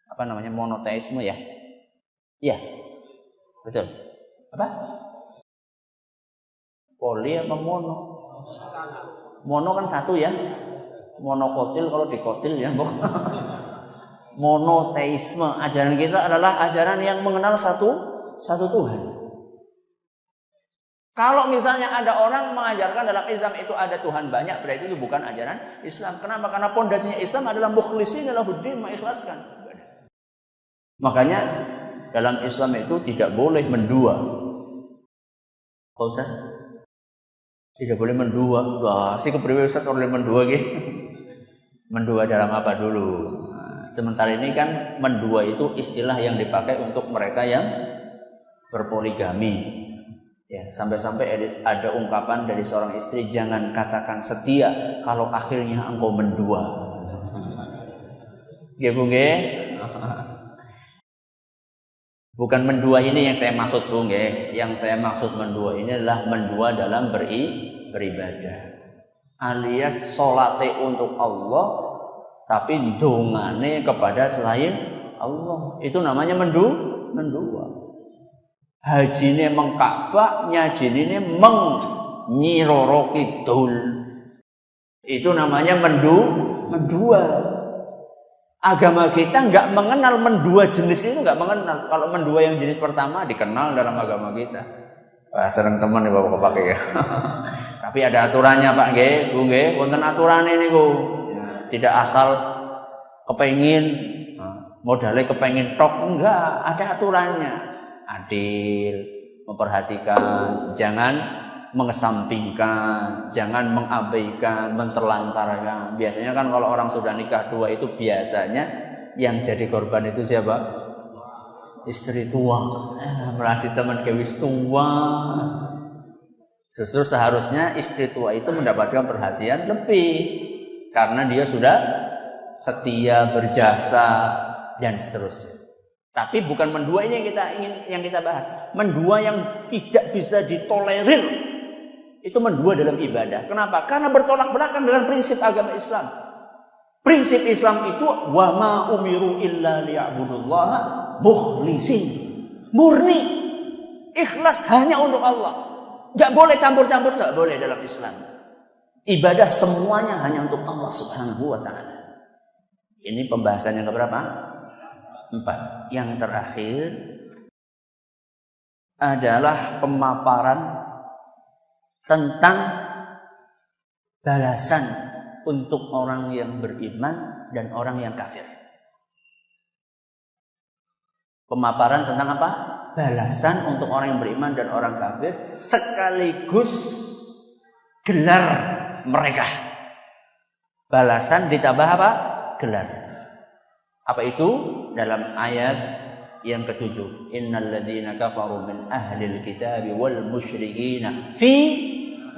Apa namanya? Monoteisme ya? Iya. Betul. Apa? Poli apa mono? Mono kan satu ya. Monokotil kalau dikotil ya. Monoteisme. Ajaran kita adalah ajaran yang mengenal satu Tuhan. Kalau misalnya ada orang mengajarkan dalam Islam itu ada Tuhan banyak, berarti itu bukan ajaran Islam. Kenapa? Karena pondasinya Islam adalah mukhlisin lahuddin, mengikhlaskan. Makanya dalam Islam itu tidak boleh mendua. Kau Ustaz? Tidak boleh mendua. Wah, si kepriwe Ustaz boleh mendua gitu. Mendua dalam apa dulu? Nah, sementara ini kan mendua itu istilah yang dipakai untuk mereka yang berpoligami. Ya, sampai-sampai ada ungkapan dari seorang istri, jangan katakan setia kalau akhirnya engkau mendua. Ya, Bu, nggih. Bukan mendua ini yang saya maksud, Bu, nggih. Yang saya maksud mendua ini adalah mendua dalam beribadah. Alias salate untuk Allah tapi dongane kepada selain Allah. Itu namanya mendua. Hajine mengka'bah, nyajine Nyiroro Kidul. Itu namanya mendua. Agama kita nggak mengenal mendua jenis itu, nggak mengenal. Kalau mendua yang jenis pertama dikenal dalam agama kita. Wah, sering teman nih bapak pakai ya. Tapi ada aturannya Pak nggih, Bu nggih, wonten aturane niku. Tidak asal kepengin modalnya kepengen tok, enggak, ada aturannya. Adil, memperhatikan, jangan mengesampingkan, jangan mengabaikan, menterlantarkan. Biasanya kan kalau orang sudah nikah 2 itu biasanya yang jadi korban itu siapa? Istri tua. Merasa teman kewis tua. Justru seharusnya istri tua itu mendapatkan perhatian lebih karena dia sudah setia, berjasa dan seterusnya. Tapi bukan mendua ini yang kita bahas. Mendua yang tidak bisa ditolerir. Itu mendua dalam ibadah. Kenapa? Karena bertolak belakang dengan prinsip agama Islam. Prinsip Islam itu wa ma umiru illa liya'budullaha mukhlisin. Murni, ikhlas hanya untuk Allah. Enggak boleh campur-campur, enggak boleh dalam Islam. Ibadah semuanya hanya untuk Allah Subhanahu wa taala. Ini pembahasan yang keberapa? 4. Yang terakhir adalah pemaparan tentang balasan untuk orang yang beriman dan orang yang kafir. Pemaparan tentang apa? Balasan untuk orang yang beriman dan orang kafir sekaligus gelar mereka. Balasan ditambah apa? Gelar. Apa itu? Dalam ayat yang ke-7. Innal ladzina kafaru min ahlil kitabi wal musyrikina fi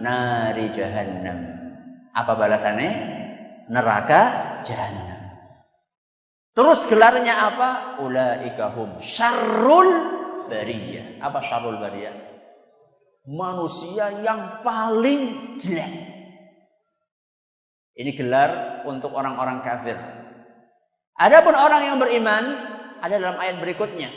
nari jahannam. Apa balasannya? Neraka jahannam. Terus gelarnya apa? Ulaika hum syarrul bariyah. Apa syarrul bariyah? Manusia yang paling jelek. Ini gelar untuk orang-orang kafir. Adapun orang yang beriman ada dalam ayat berikutnya.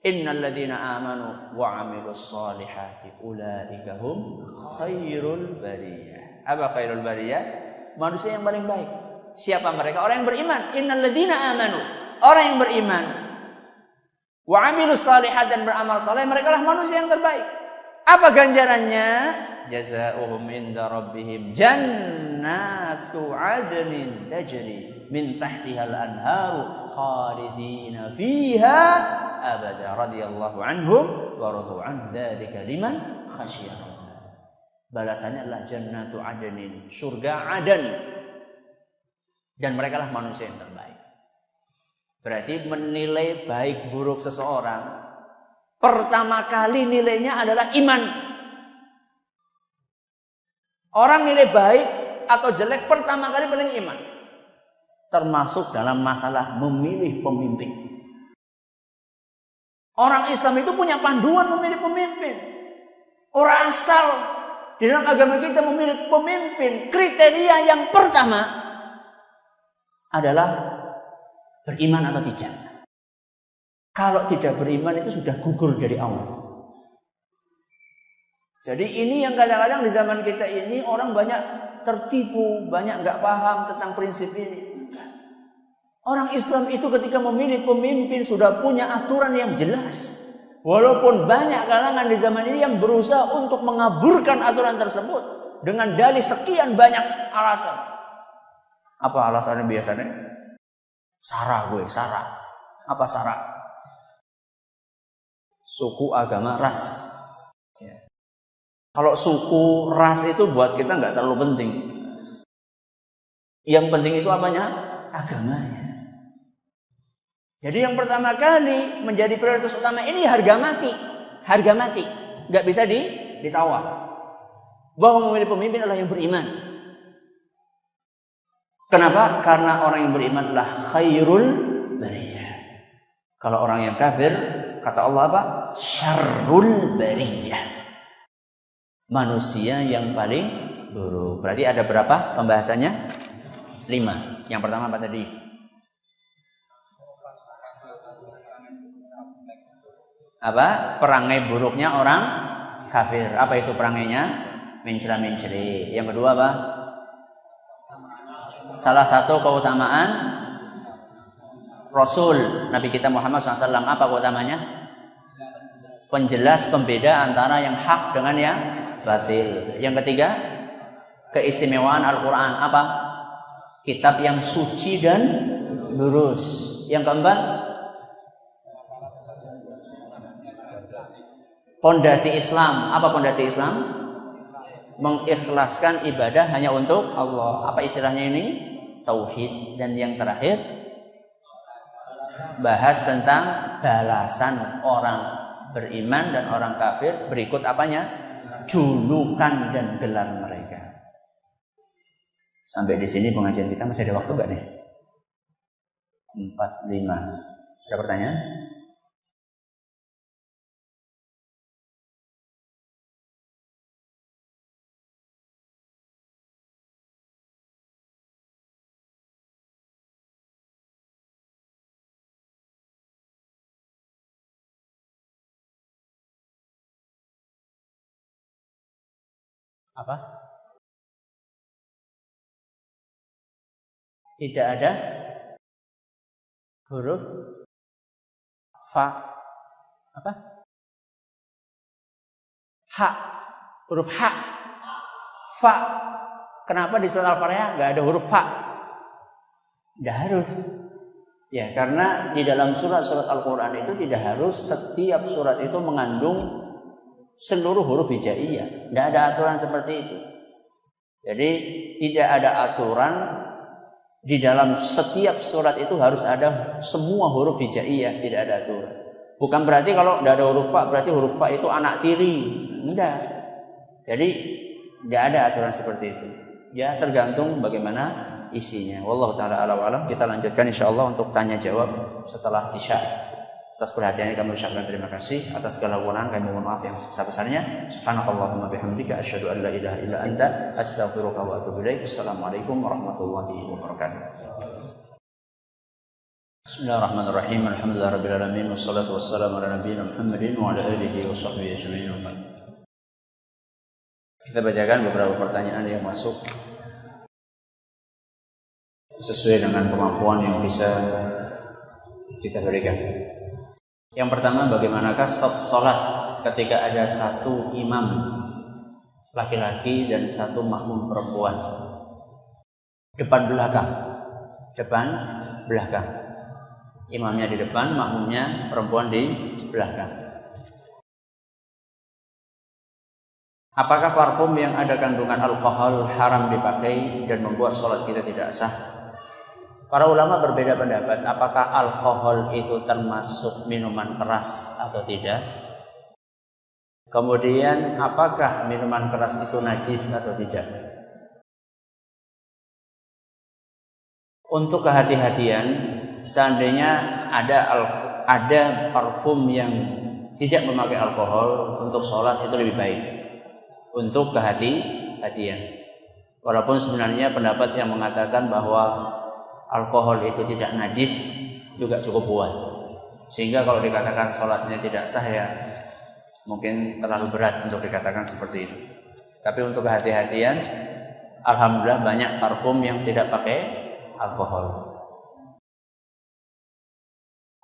Innal ladzina amanu wa 'amilus solihati ulaika hum khairul bariyah. Apa khairul bariyah? Manusia yang paling baik. Siapa mereka? Orang yang beriman. Innal ladzina amanu. Orang yang beriman wa 'amilus solihat dan beramal saleh, mereka lah manusia yang terbaik. Apa ganjarannya? Jazaohum inda rabbihim jannatu 'adnin tajri min tahtihal anharu khalidina fiha abada radhiyallahu anhum wa radu an dzalika liman khasyiyah. Balasannya adalah jannatu 'adnin, surga Aden. Dan mereka lah manusia yang terbaik. Berarti menilai baik buruk seseorang pertama kali nilainya adalah iman. Orang nilai baik atau jelek pertama kali paling iman. Termasuk dalam masalah memilih pemimpin. Orang Islam itu punya panduan memilih pemimpin. Orang asal di dalam agama kita memilih pemimpin. Kriteria yang pertama adalah beriman atau tidak. Kalau tidak beriman itu sudah gugur dari awal. Jadi ini yang kadang-kadang di zaman kita ini orang banyak tertipu, banyak nggak paham tentang prinsip ini. Orang Islam itu ketika memilih pemimpin sudah punya aturan yang jelas. Walaupun banyak kalangan di zaman ini yang berusaha untuk mengaburkan aturan tersebut dengan dalih sekian banyak alasan. Apa alasannya biasanya? Sara. Apa sara? Suku, agama, ras. Kalau suku, ras itu buat kita nggak terlalu penting. Yang penting itu apanya? Agamanya. Jadi yang pertama kali menjadi prioritas utama ini harga mati. Harga mati. Nggak bisa ditawar. Bahwa memilih pemimpin adalah yang beriman. Kenapa? Karena orang yang beriman adalah khairul bariyah. Kalau orang yang kafir, kata Allah apa? Syarrul bariyah. Manusia yang paling buruk. Berarti ada berapa pembahasannya? 5. Yang pertama apa tadi? Apa? Perangai buruknya orang kafir. Apa itu perangainya? Mencela-mencela. Yang kedua apa? Salah satu keutamaan Rasul Nabi kita Muhammad SAW. Apa keutamanya? Penjelas, pembeda antara yang hak dengan yang batil. Yang ketiga, keistimewaan Al-Quran. Apa? Kitab yang suci dan lurus. Yang keempat, pondasi Islam. Apa pondasi Islam? Mengikhlaskan ibadah hanya untuk Allah. Apa istilahnya ini? Tauhid. Dan yang terakhir, bahas tentang balasan orang beriman dan orang kafir berikut apanya? Julukan dan gelar mereka. Sampai di sini pengajian kita masih ada waktu nggak nih? 45. Ada pertanyaan? Apa? Tidak ada huruf fa. Apa? Ha. Huruf ha. Fa. Kenapa di surat Al-Fatihah nggak ada huruf fa? Tidak harus. Ya, karena di dalam surat-surat Al-Quran itu tidak harus setiap surat itu mengandung seluruh huruf hijaiyah. Tidak ada aturan seperti itu. Jadi tidak ada aturan di dalam setiap surat itu harus ada semua huruf hijaiyah. Tidak ada aturan. Bukan berarti kalau tidak ada huruf fa berarti huruf fa itu anak tiri. Tidak. Jadi tidak ada aturan seperti itu. Ya tergantung bagaimana isinya. Wallahu taala a'lam wa a'lam. Kita lanjutkan insyaallah untuk tanya jawab setelah Isya. Atas perhatiannya kami ucapkan terima kasih. Atas segala kekurangan kami mohon maaf yang sebesar-besarnya. Subhanakallahumma bihamdika asyhadu an la ilaha illa anta astaghfiruka wa atubu ilaik. Assalamualaikum warahmatullahi wabarakatuh. Bismillahirrahmanirrahim. Alhamdulillahirabbil alamin wassalatu wassalamu ala nabiyina Muhammadin wa ala alihi wa sahbihi ajma'in. Kita bacakan beberapa pertanyaan yang masuk sesuai dengan kemampuan yang bisa kita berikan. Yang pertama, bagaimanakah sholat ketika ada satu imam laki-laki dan satu makmum perempuan? Depan belakang. Depan belakang. Imamnya di depan, makmumnya perempuan di belakang. Apakah parfum yang ada kandungan alkohol haram dipakai dan membuat sholat kita tidak sah? Para ulama berbeda pendapat, apakah alkohol itu termasuk minuman keras atau tidak? Kemudian, apakah minuman keras itu najis atau tidak? Untuk kehati-hatian, seandainya ada parfum yang tidak memakai alkohol untuk sholat itu lebih baik. Untuk kehati-hatian. Walaupun sebenarnya pendapat yang mengatakan bahwa alkohol itu tidak najis juga cukup kuat. Sehingga kalau dikatakan sholatnya tidak sah ya mungkin terlalu berat untuk dikatakan seperti itu. Tapi untuk kehati-hatian, alhamdulillah banyak parfum yang tidak pakai alkohol.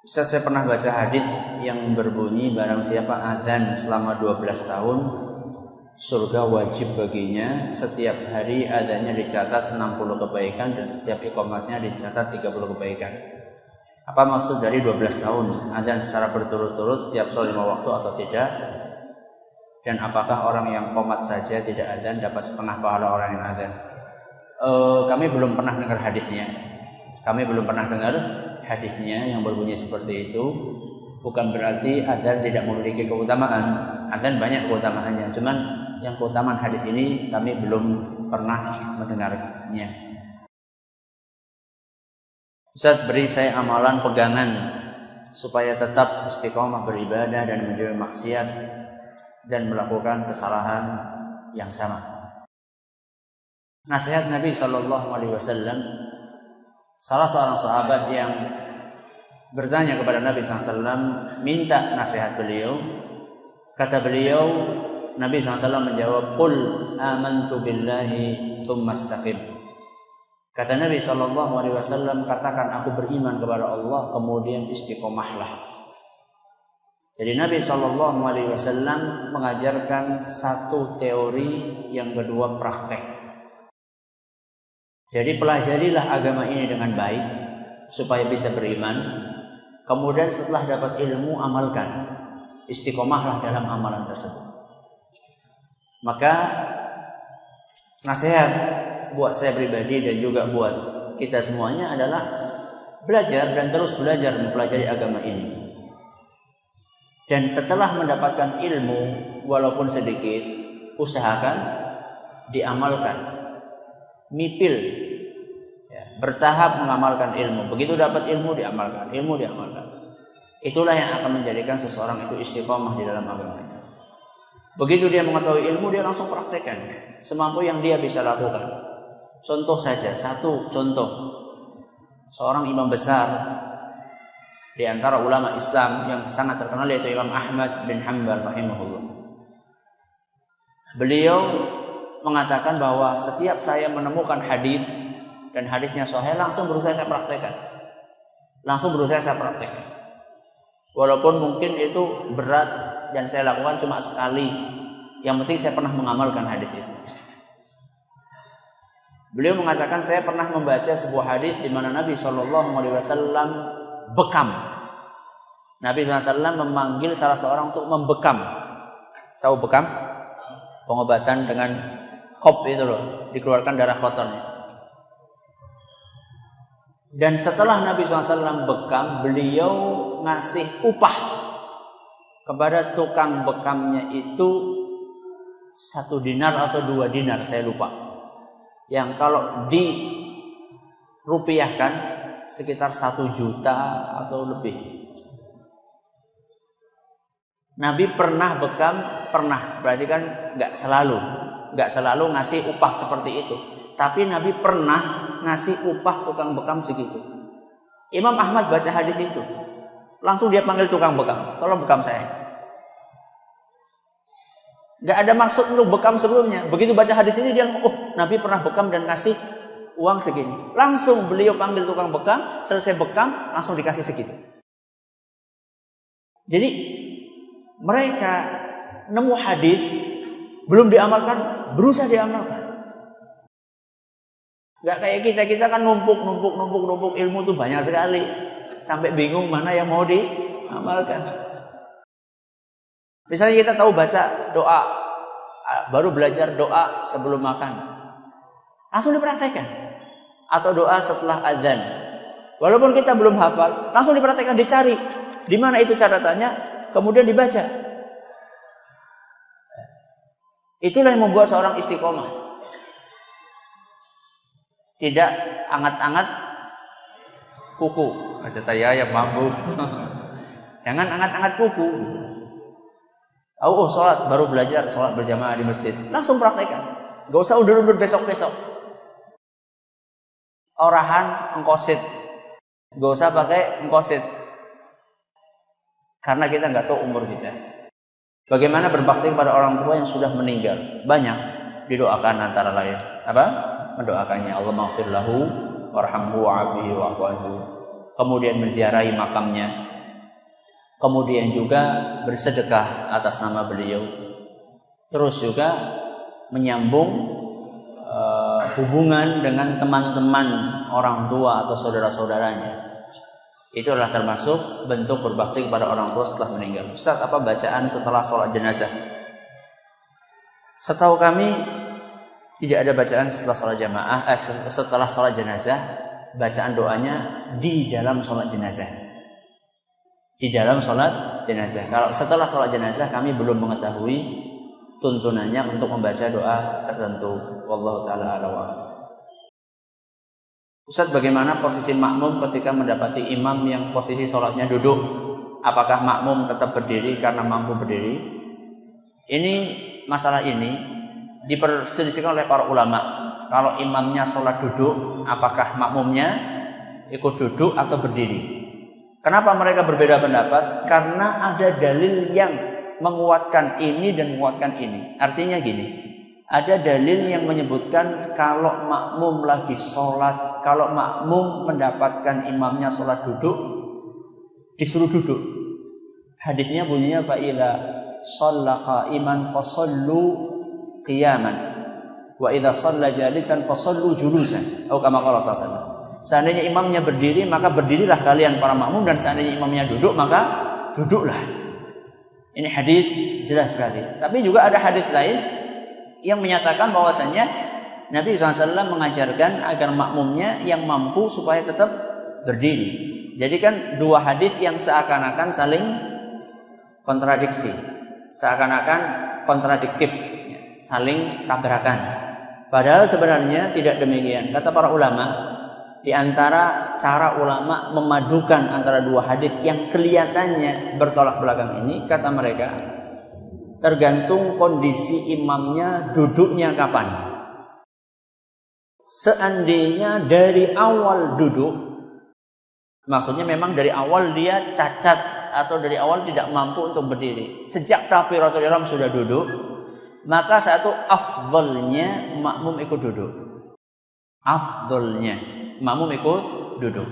Saya pernah baca hadis yang berbunyi barang siapa adzan selama 12 tahun surga wajib baginya, setiap hari adanya dicatat 60 kebaikan dan setiap iqamatnya dicatat 30 kebaikan. Apa maksud dari 12 tahun? Adzan secara berturut-turut setiap sholat 5 waktu atau tidak? Dan apakah orang yang qomat saja tidak adzan dapat setengah pahala orang yang adzan? Kami belum pernah dengar hadisnya. Yang berbunyi seperti itu. Bukan berarti adzan tidak memiliki keutamaan. Adzan banyak keutamaannya, cuman yang keutamaan hadis ini kami belum pernah mendengarnya. Ustaz, beri saya amalan pegangan supaya tetap istiqomah beribadah dan menjauhi maksiat dan melakukan kesalahan yang sama. Nasihat Nabi SAW, salah seorang sahabat yang bertanya kepada Nabi SAW, minta nasihat beliau. Kata beliau, Nabi SAW menjawab, Qul amantu billahi thumma istaqim. Kata Nabi SAW, katakan aku beriman kepada Allah, kemudian istiqomahlah. Jadi Nabi SAW mengajarkan satu teori, yang kedua praktek. Jadi pelajarilah agama ini dengan baik, supaya bisa beriman. Kemudian setelah dapat ilmu, amalkan. Istiqomahlah dalam amalan tersebut. Maka nasihat buat saya pribadi dan juga buat kita semuanya adalah belajar dan terus belajar mempelajari agama ini. Dan setelah mendapatkan ilmu walaupun sedikit, usahakan diamalkan. Mipil, ya, bertahap mengamalkan ilmu. Begitu dapat ilmu diamalkan, ilmu diamalkan. Itulah yang akan menjadikan seseorang itu istiqomah di dalam agamanya. Begitu dia mengetahui ilmu, dia langsung praktekkan semampu yang dia bisa lakukan. Contoh saja, satu contoh. Seorang imam besar di antara ulama Islam yang sangat terkenal yaitu Imam Ahmad bin Hanbal rahimahullah. Beliau mengatakan bahwa setiap saya menemukan hadis dan hadisnya sahih, langsung berusaha saya praktekkan. Walaupun mungkin itu berat dan saya lakukan cuma sekali, yang penting saya pernah mengamalkan hadis itu. Beliau mengatakan saya pernah membaca sebuah hadis di mana Nabi SAW bekam. Nabi SAW memanggil salah seorang untuk membekam. Tahu bekam? Pengobatan dengan kop itu loh, dikeluarkan darah kotornya. Dan setelah Nabi SAW bekam, beliau ngasih upah kepada tukang bekamnya itu 1 dinar atau 2 dinar, saya lupa. Yang kalau dirupiahkan sekitar 1 juta atau lebih. Nabi pernah bekam, pernah, berarti kan nggak selalu ngasih upah seperti itu. Tapi Nabi pernah ngasih upah tukang bekam segitu. Imam Ahmad baca hadis itu, langsung dia panggil tukang bekam, tolong bekam saya. Nggak ada maksud untuk bekam sebelumnya. Begitu baca hadis ini dia langsung, oh Nabi pernah bekam dan kasih uang segini. Langsung beliau panggil tukang bekam, selesai bekam langsung dikasih segitu. Jadi mereka nemu hadis belum diamalkan, berusaha diamalkan. Gak kayak kita kan numpuk ilmu tuh banyak sekali sampai bingung mana yang mau diamalkan. Misalnya kita tahu baca doa, baru belajar doa sebelum makan, langsung dipraktekkan. Atau doa setelah azan, walaupun kita belum hafal, langsung dipraktekkan, dicari di mana itu catatannya. Kemudian dibaca. Itulah yang membuat seorang istiqomah. Tidak angat-angat kuku. Aja saya yang mampu. Jangan angat-angat kuku. Sholat baru belajar, sholat berjamaah di masjid. Langsung praktekkan. Gak usah undur-undur besok-besok. Orahan engkosit. Gak usah pakai engkosit. Karena kita nggak tahu umur kita. Bagaimana berbakti kepada orang tua yang sudah meninggal? Banyak didoakan antara lain. Apa? Mendoakannya Allah maghfir lahu warhamhu wa'afihi wa'fu anhu. Kemudian menziarahi makamnya. Kemudian juga bersedekah atas nama beliau. Terus juga menyambung hubungan dengan teman-teman orang tua atau saudara-saudaranya. Itu adalah termasuk bentuk berbakti kepada orang tua setelah meninggal. Ustaz, apa bacaan setelah sholat jenazah? Setahu kami tidak ada bacaan setelah sholat jamaah, setelah sholat jenazah. Bacaan doanya di dalam sholat jenazah. Di dalam sholat jenazah. Kalau setelah sholat jenazah kami belum mengetahui tuntunannya untuk membaca doa tertentu. Wallahu taala a'lam. Ustaz, bagaimana posisi makmum ketika mendapati imam yang posisi sholatnya duduk? Apakah makmum tetap berdiri karena mampu berdiri? Masalah ini diperselisihkan oleh para ulama. Kalau imamnya sholat duduk, apakah makmumnya ikut duduk atau berdiri? Kenapa mereka berbeda pendapat? Karena ada dalil yang menguatkan ini dan menguatkan ini. Artinya gini. Ada dalil yang menyebutkan kalau makmum lagi sholat, kalau makmum mendapatkan imamnya sholat duduk, disuruh duduk. Hadisnya bunyinya fa'ila shalla qa'iman fasallu qiyaman wa idza shalla jalisan fasallu julusan. Atau kama qala sallallahu. Seandainya imamnya berdiri, maka berdirilah kalian para makmum, dan seandainya imamnya duduk, maka duduklah. Ini hadis jelas sekali. Tapi juga ada hadis lain yang menyatakan bahwasanya Nabi SAW mengajarkan agar makmumnya yang mampu supaya tetap berdiri. Jadi kan dua hadis yang seakan-akan saling kontradiksi, seakan-akan kontradiktif, saling tabrakan. Padahal sebenarnya tidak demikian. Kata para ulama, di antara cara ulama memadukan antara dua hadis yang kelihatannya bertolak belakang ini, kata mereka, tergantung kondisi imamnya duduknya kapan. Seandainya dari awal duduk, maksudnya memang dari awal dia cacat atau dari awal tidak mampu untuk berdiri, sejak takbiratul ihram sudah duduk, maka satu afdalnya makmum ikut duduk. Afdalnya makmum ikut duduk.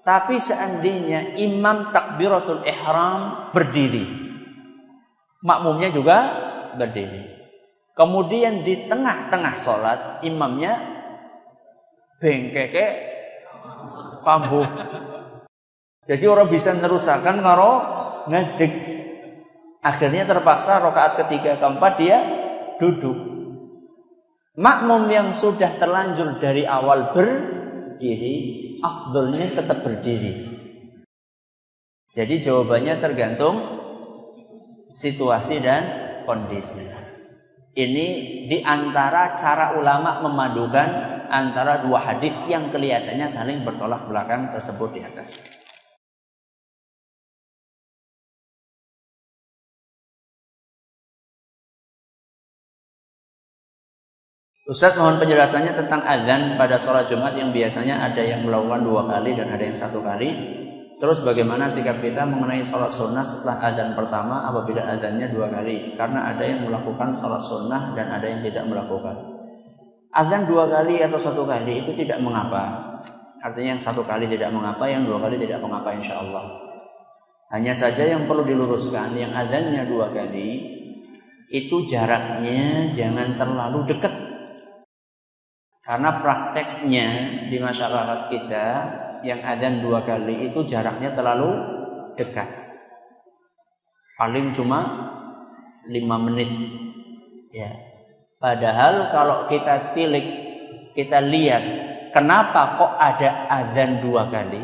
Tapi seandainya imam takbiratul ihram berdiri, makmumnya juga berdiri. Kemudian di tengah-tengah sholat imamnya bengkeke kambuh. Jadi orang bisa nerusakan karo ngedek. Akhirnya terpaksa rakaat ketiga keempat dia duduk. Makmum yang sudah terlanjur dari awal berdiri, afdolnya tetap berdiri. Jadi jawabannya tergantung situasi dan kondisi. Ini di antara cara ulama memadukan antara dua hadis yang kelihatannya saling bertolak belakang tersebut di atas. Ustaz, mohon penjelasannya tentang azan pada sholat Jumat yang biasanya ada yang melakukan 2 kali dan ada yang 1 kali. Terus bagaimana sikap kita mengenai sholat sunnah setelah azan pertama apabila azannya 2 kali? Karena ada yang melakukan sholat sunnah dan ada yang tidak melakukan. Azan 2 kali atau 1 kali itu tidak mengapa. Artinya yang 1 kali tidak mengapa, yang 2 kali tidak mengapa insya Allah. Hanya saja yang perlu diluruskan, yang azannya 2 kali itu jaraknya jangan terlalu dekat. Karena prakteknya di masyarakat kita yang adzan 2 kali itu jaraknya terlalu dekat. Paling cuma 5 menit. Ya. Padahal kalau kita tilik, kita lihat kenapa kok ada adzan 2 kali?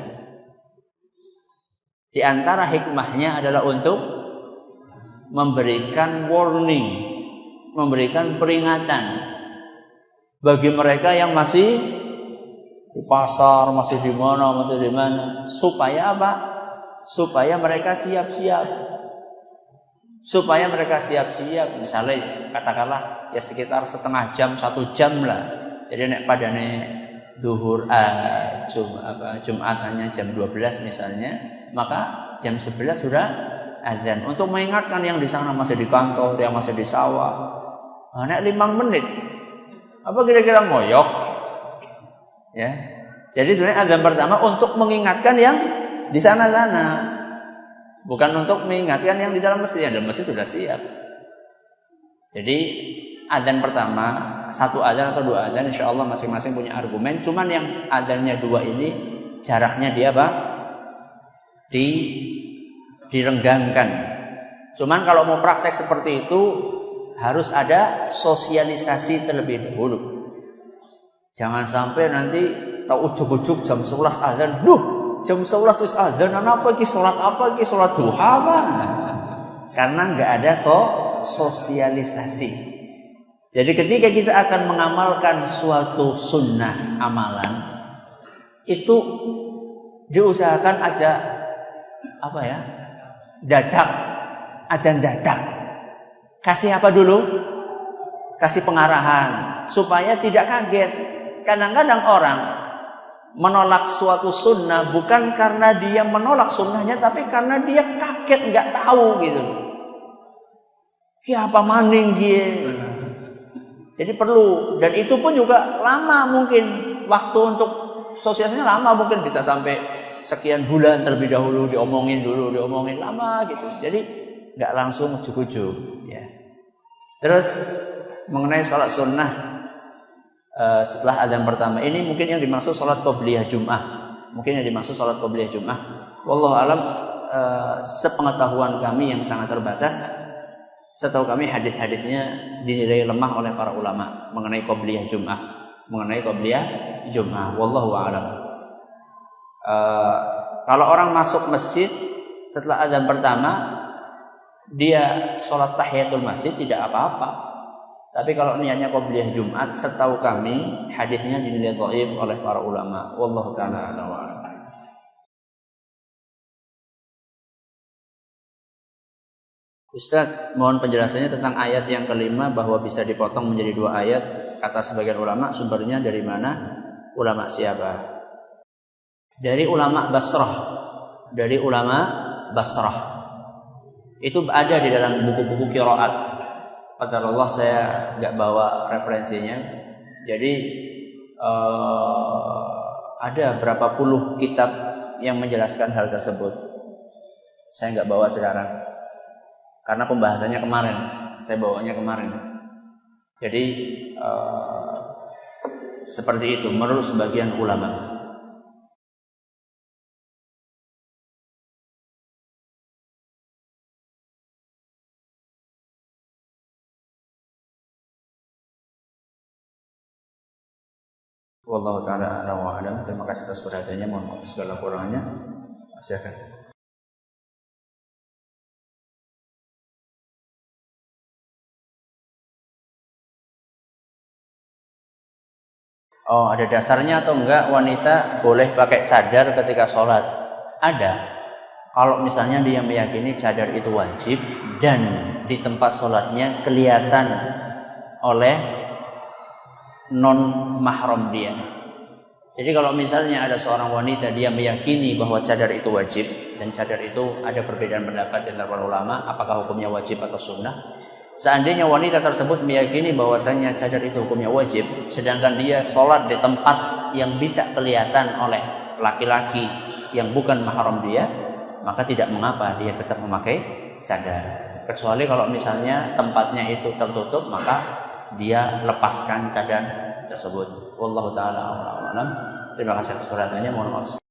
Di antara hikmahnya adalah untuk memberikan warning, memberikan peringatan bagi mereka yang masih di pasar, masih di mana, supaya apa? Supaya mereka siap-siap. Supaya mereka siap-siap. Misalnya katakanlah ya sekitar setengah jam, 1 jam lah. Jadi nek padane zuhur Jumat hanya jam 12 misalnya, maka jam 11 sudah azan. Untuk mengingatkan yang di sana masih di kantor, yang masih di sawah. Nek 5 menit. Apa kira-kira ngoyok? Ya. Jadi sebenarnya azan pertama untuk mengingatkan yang di sana-sana. Bukan untuk mengingatkan yang di dalam masjid. Dalam masjid sudah siap. Jadi azan pertama, 1 azan atau 2 azan, insya Allah masing-masing punya argumen. Cuman yang azannya 2 ini jaraknya dia apa? Direnggangkan. Cuman kalau mau praktek seperti itu harus ada sosialisasi terlebih dahulu. Jangan sampai nanti tahu ujuk-ujuk jam 11 azan. Jam 11 wis azan, apa iki salat apa iki salat duha apa? Karena enggak ada sosialisasi. Jadi ketika kita akan mengamalkan suatu sunnah amalan, itu diusahakan aja dadak, azan dadak. Kasih apa dulu? Kasih pengarahan supaya tidak kaget. Kadang-kadang orang menolak suatu sunnah bukan karena dia menolak sunnahnya, tapi karena dia kaget, nggak tahu gitu. Ya apa maning dia? Jadi perlu, dan itu pun juga lama mungkin waktu untuk sosialisasinya lama, mungkin bisa sampai sekian bulan terlebih dahulu diomongin lama gitu. Jadi nggak langsung ujuk-ujuk. Ya. Terus mengenai sholat sunnah setelah adzan pertama. Ini mungkin yang dimaksud salat qobliyah Jum'ah. Wallahu alam, sepengetahuan kami yang sangat terbatas, setahu kami hadis-hadisnya dinilai lemah oleh para ulama mengenai qobliyah Jum'ah. Wallahu alam. Kalau orang masuk masjid setelah adzan pertama, dia sholat tahiyatul masjid tidak apa-apa. Tapi kalau niatnya qobliyah Jumat, setahu kami hadisnya dinilai dhaif oleh para ulama. Wallahu ta'ala a'lam. Ustaz, mohon penjelasannya tentang ayat yang kelima bahwa bisa dipotong menjadi 2 ayat. Kata sebagian ulama, sumbernya dari mana? Ulama siapa? Dari ulama Basrah. Itu ada di dalam buku-buku qiraat. Qadarullah saya nggak bawa referensinya. Jadi ada berapa puluh kitab yang menjelaskan hal tersebut. Saya nggak bawa sekarang karena pembahasannya kemarin. Saya bawanya kemarin. Jadi seperti itu menurut sebagian ulama. Wallahu ta'ala a'lam wa a'lam. Terima kasih atas perhatiannya, mohon maaf segala kurangnya. Silakan. Oh, ada dasarnya atau enggak wanita boleh pakai cadar ketika sholat? Ada. Kalau misalnya dia meyakini cadar itu wajib dan di tempat sholatnya kelihatan oleh non mahram dia. Jadi kalau misalnya ada seorang wanita dia meyakini bahwa cadar itu wajib, dan cadar itu ada perbedaan pendapat di antara para ulama apakah hukumnya wajib atau sunnah. Seandainya wanita tersebut meyakini bahwasanya cadar itu hukumnya wajib, sedangkan dia sholat di tempat yang bisa kelihatan oleh laki-laki yang bukan mahram dia, maka tidak mengapa dia tetap memakai cadar. Kecuali kalau misalnya tempatnya itu tertutup, maka dia lepaskan cadar tersebut. Wallahu ta'ala a'lam. Terima kasih atas perhatiannya. Mohon maaf.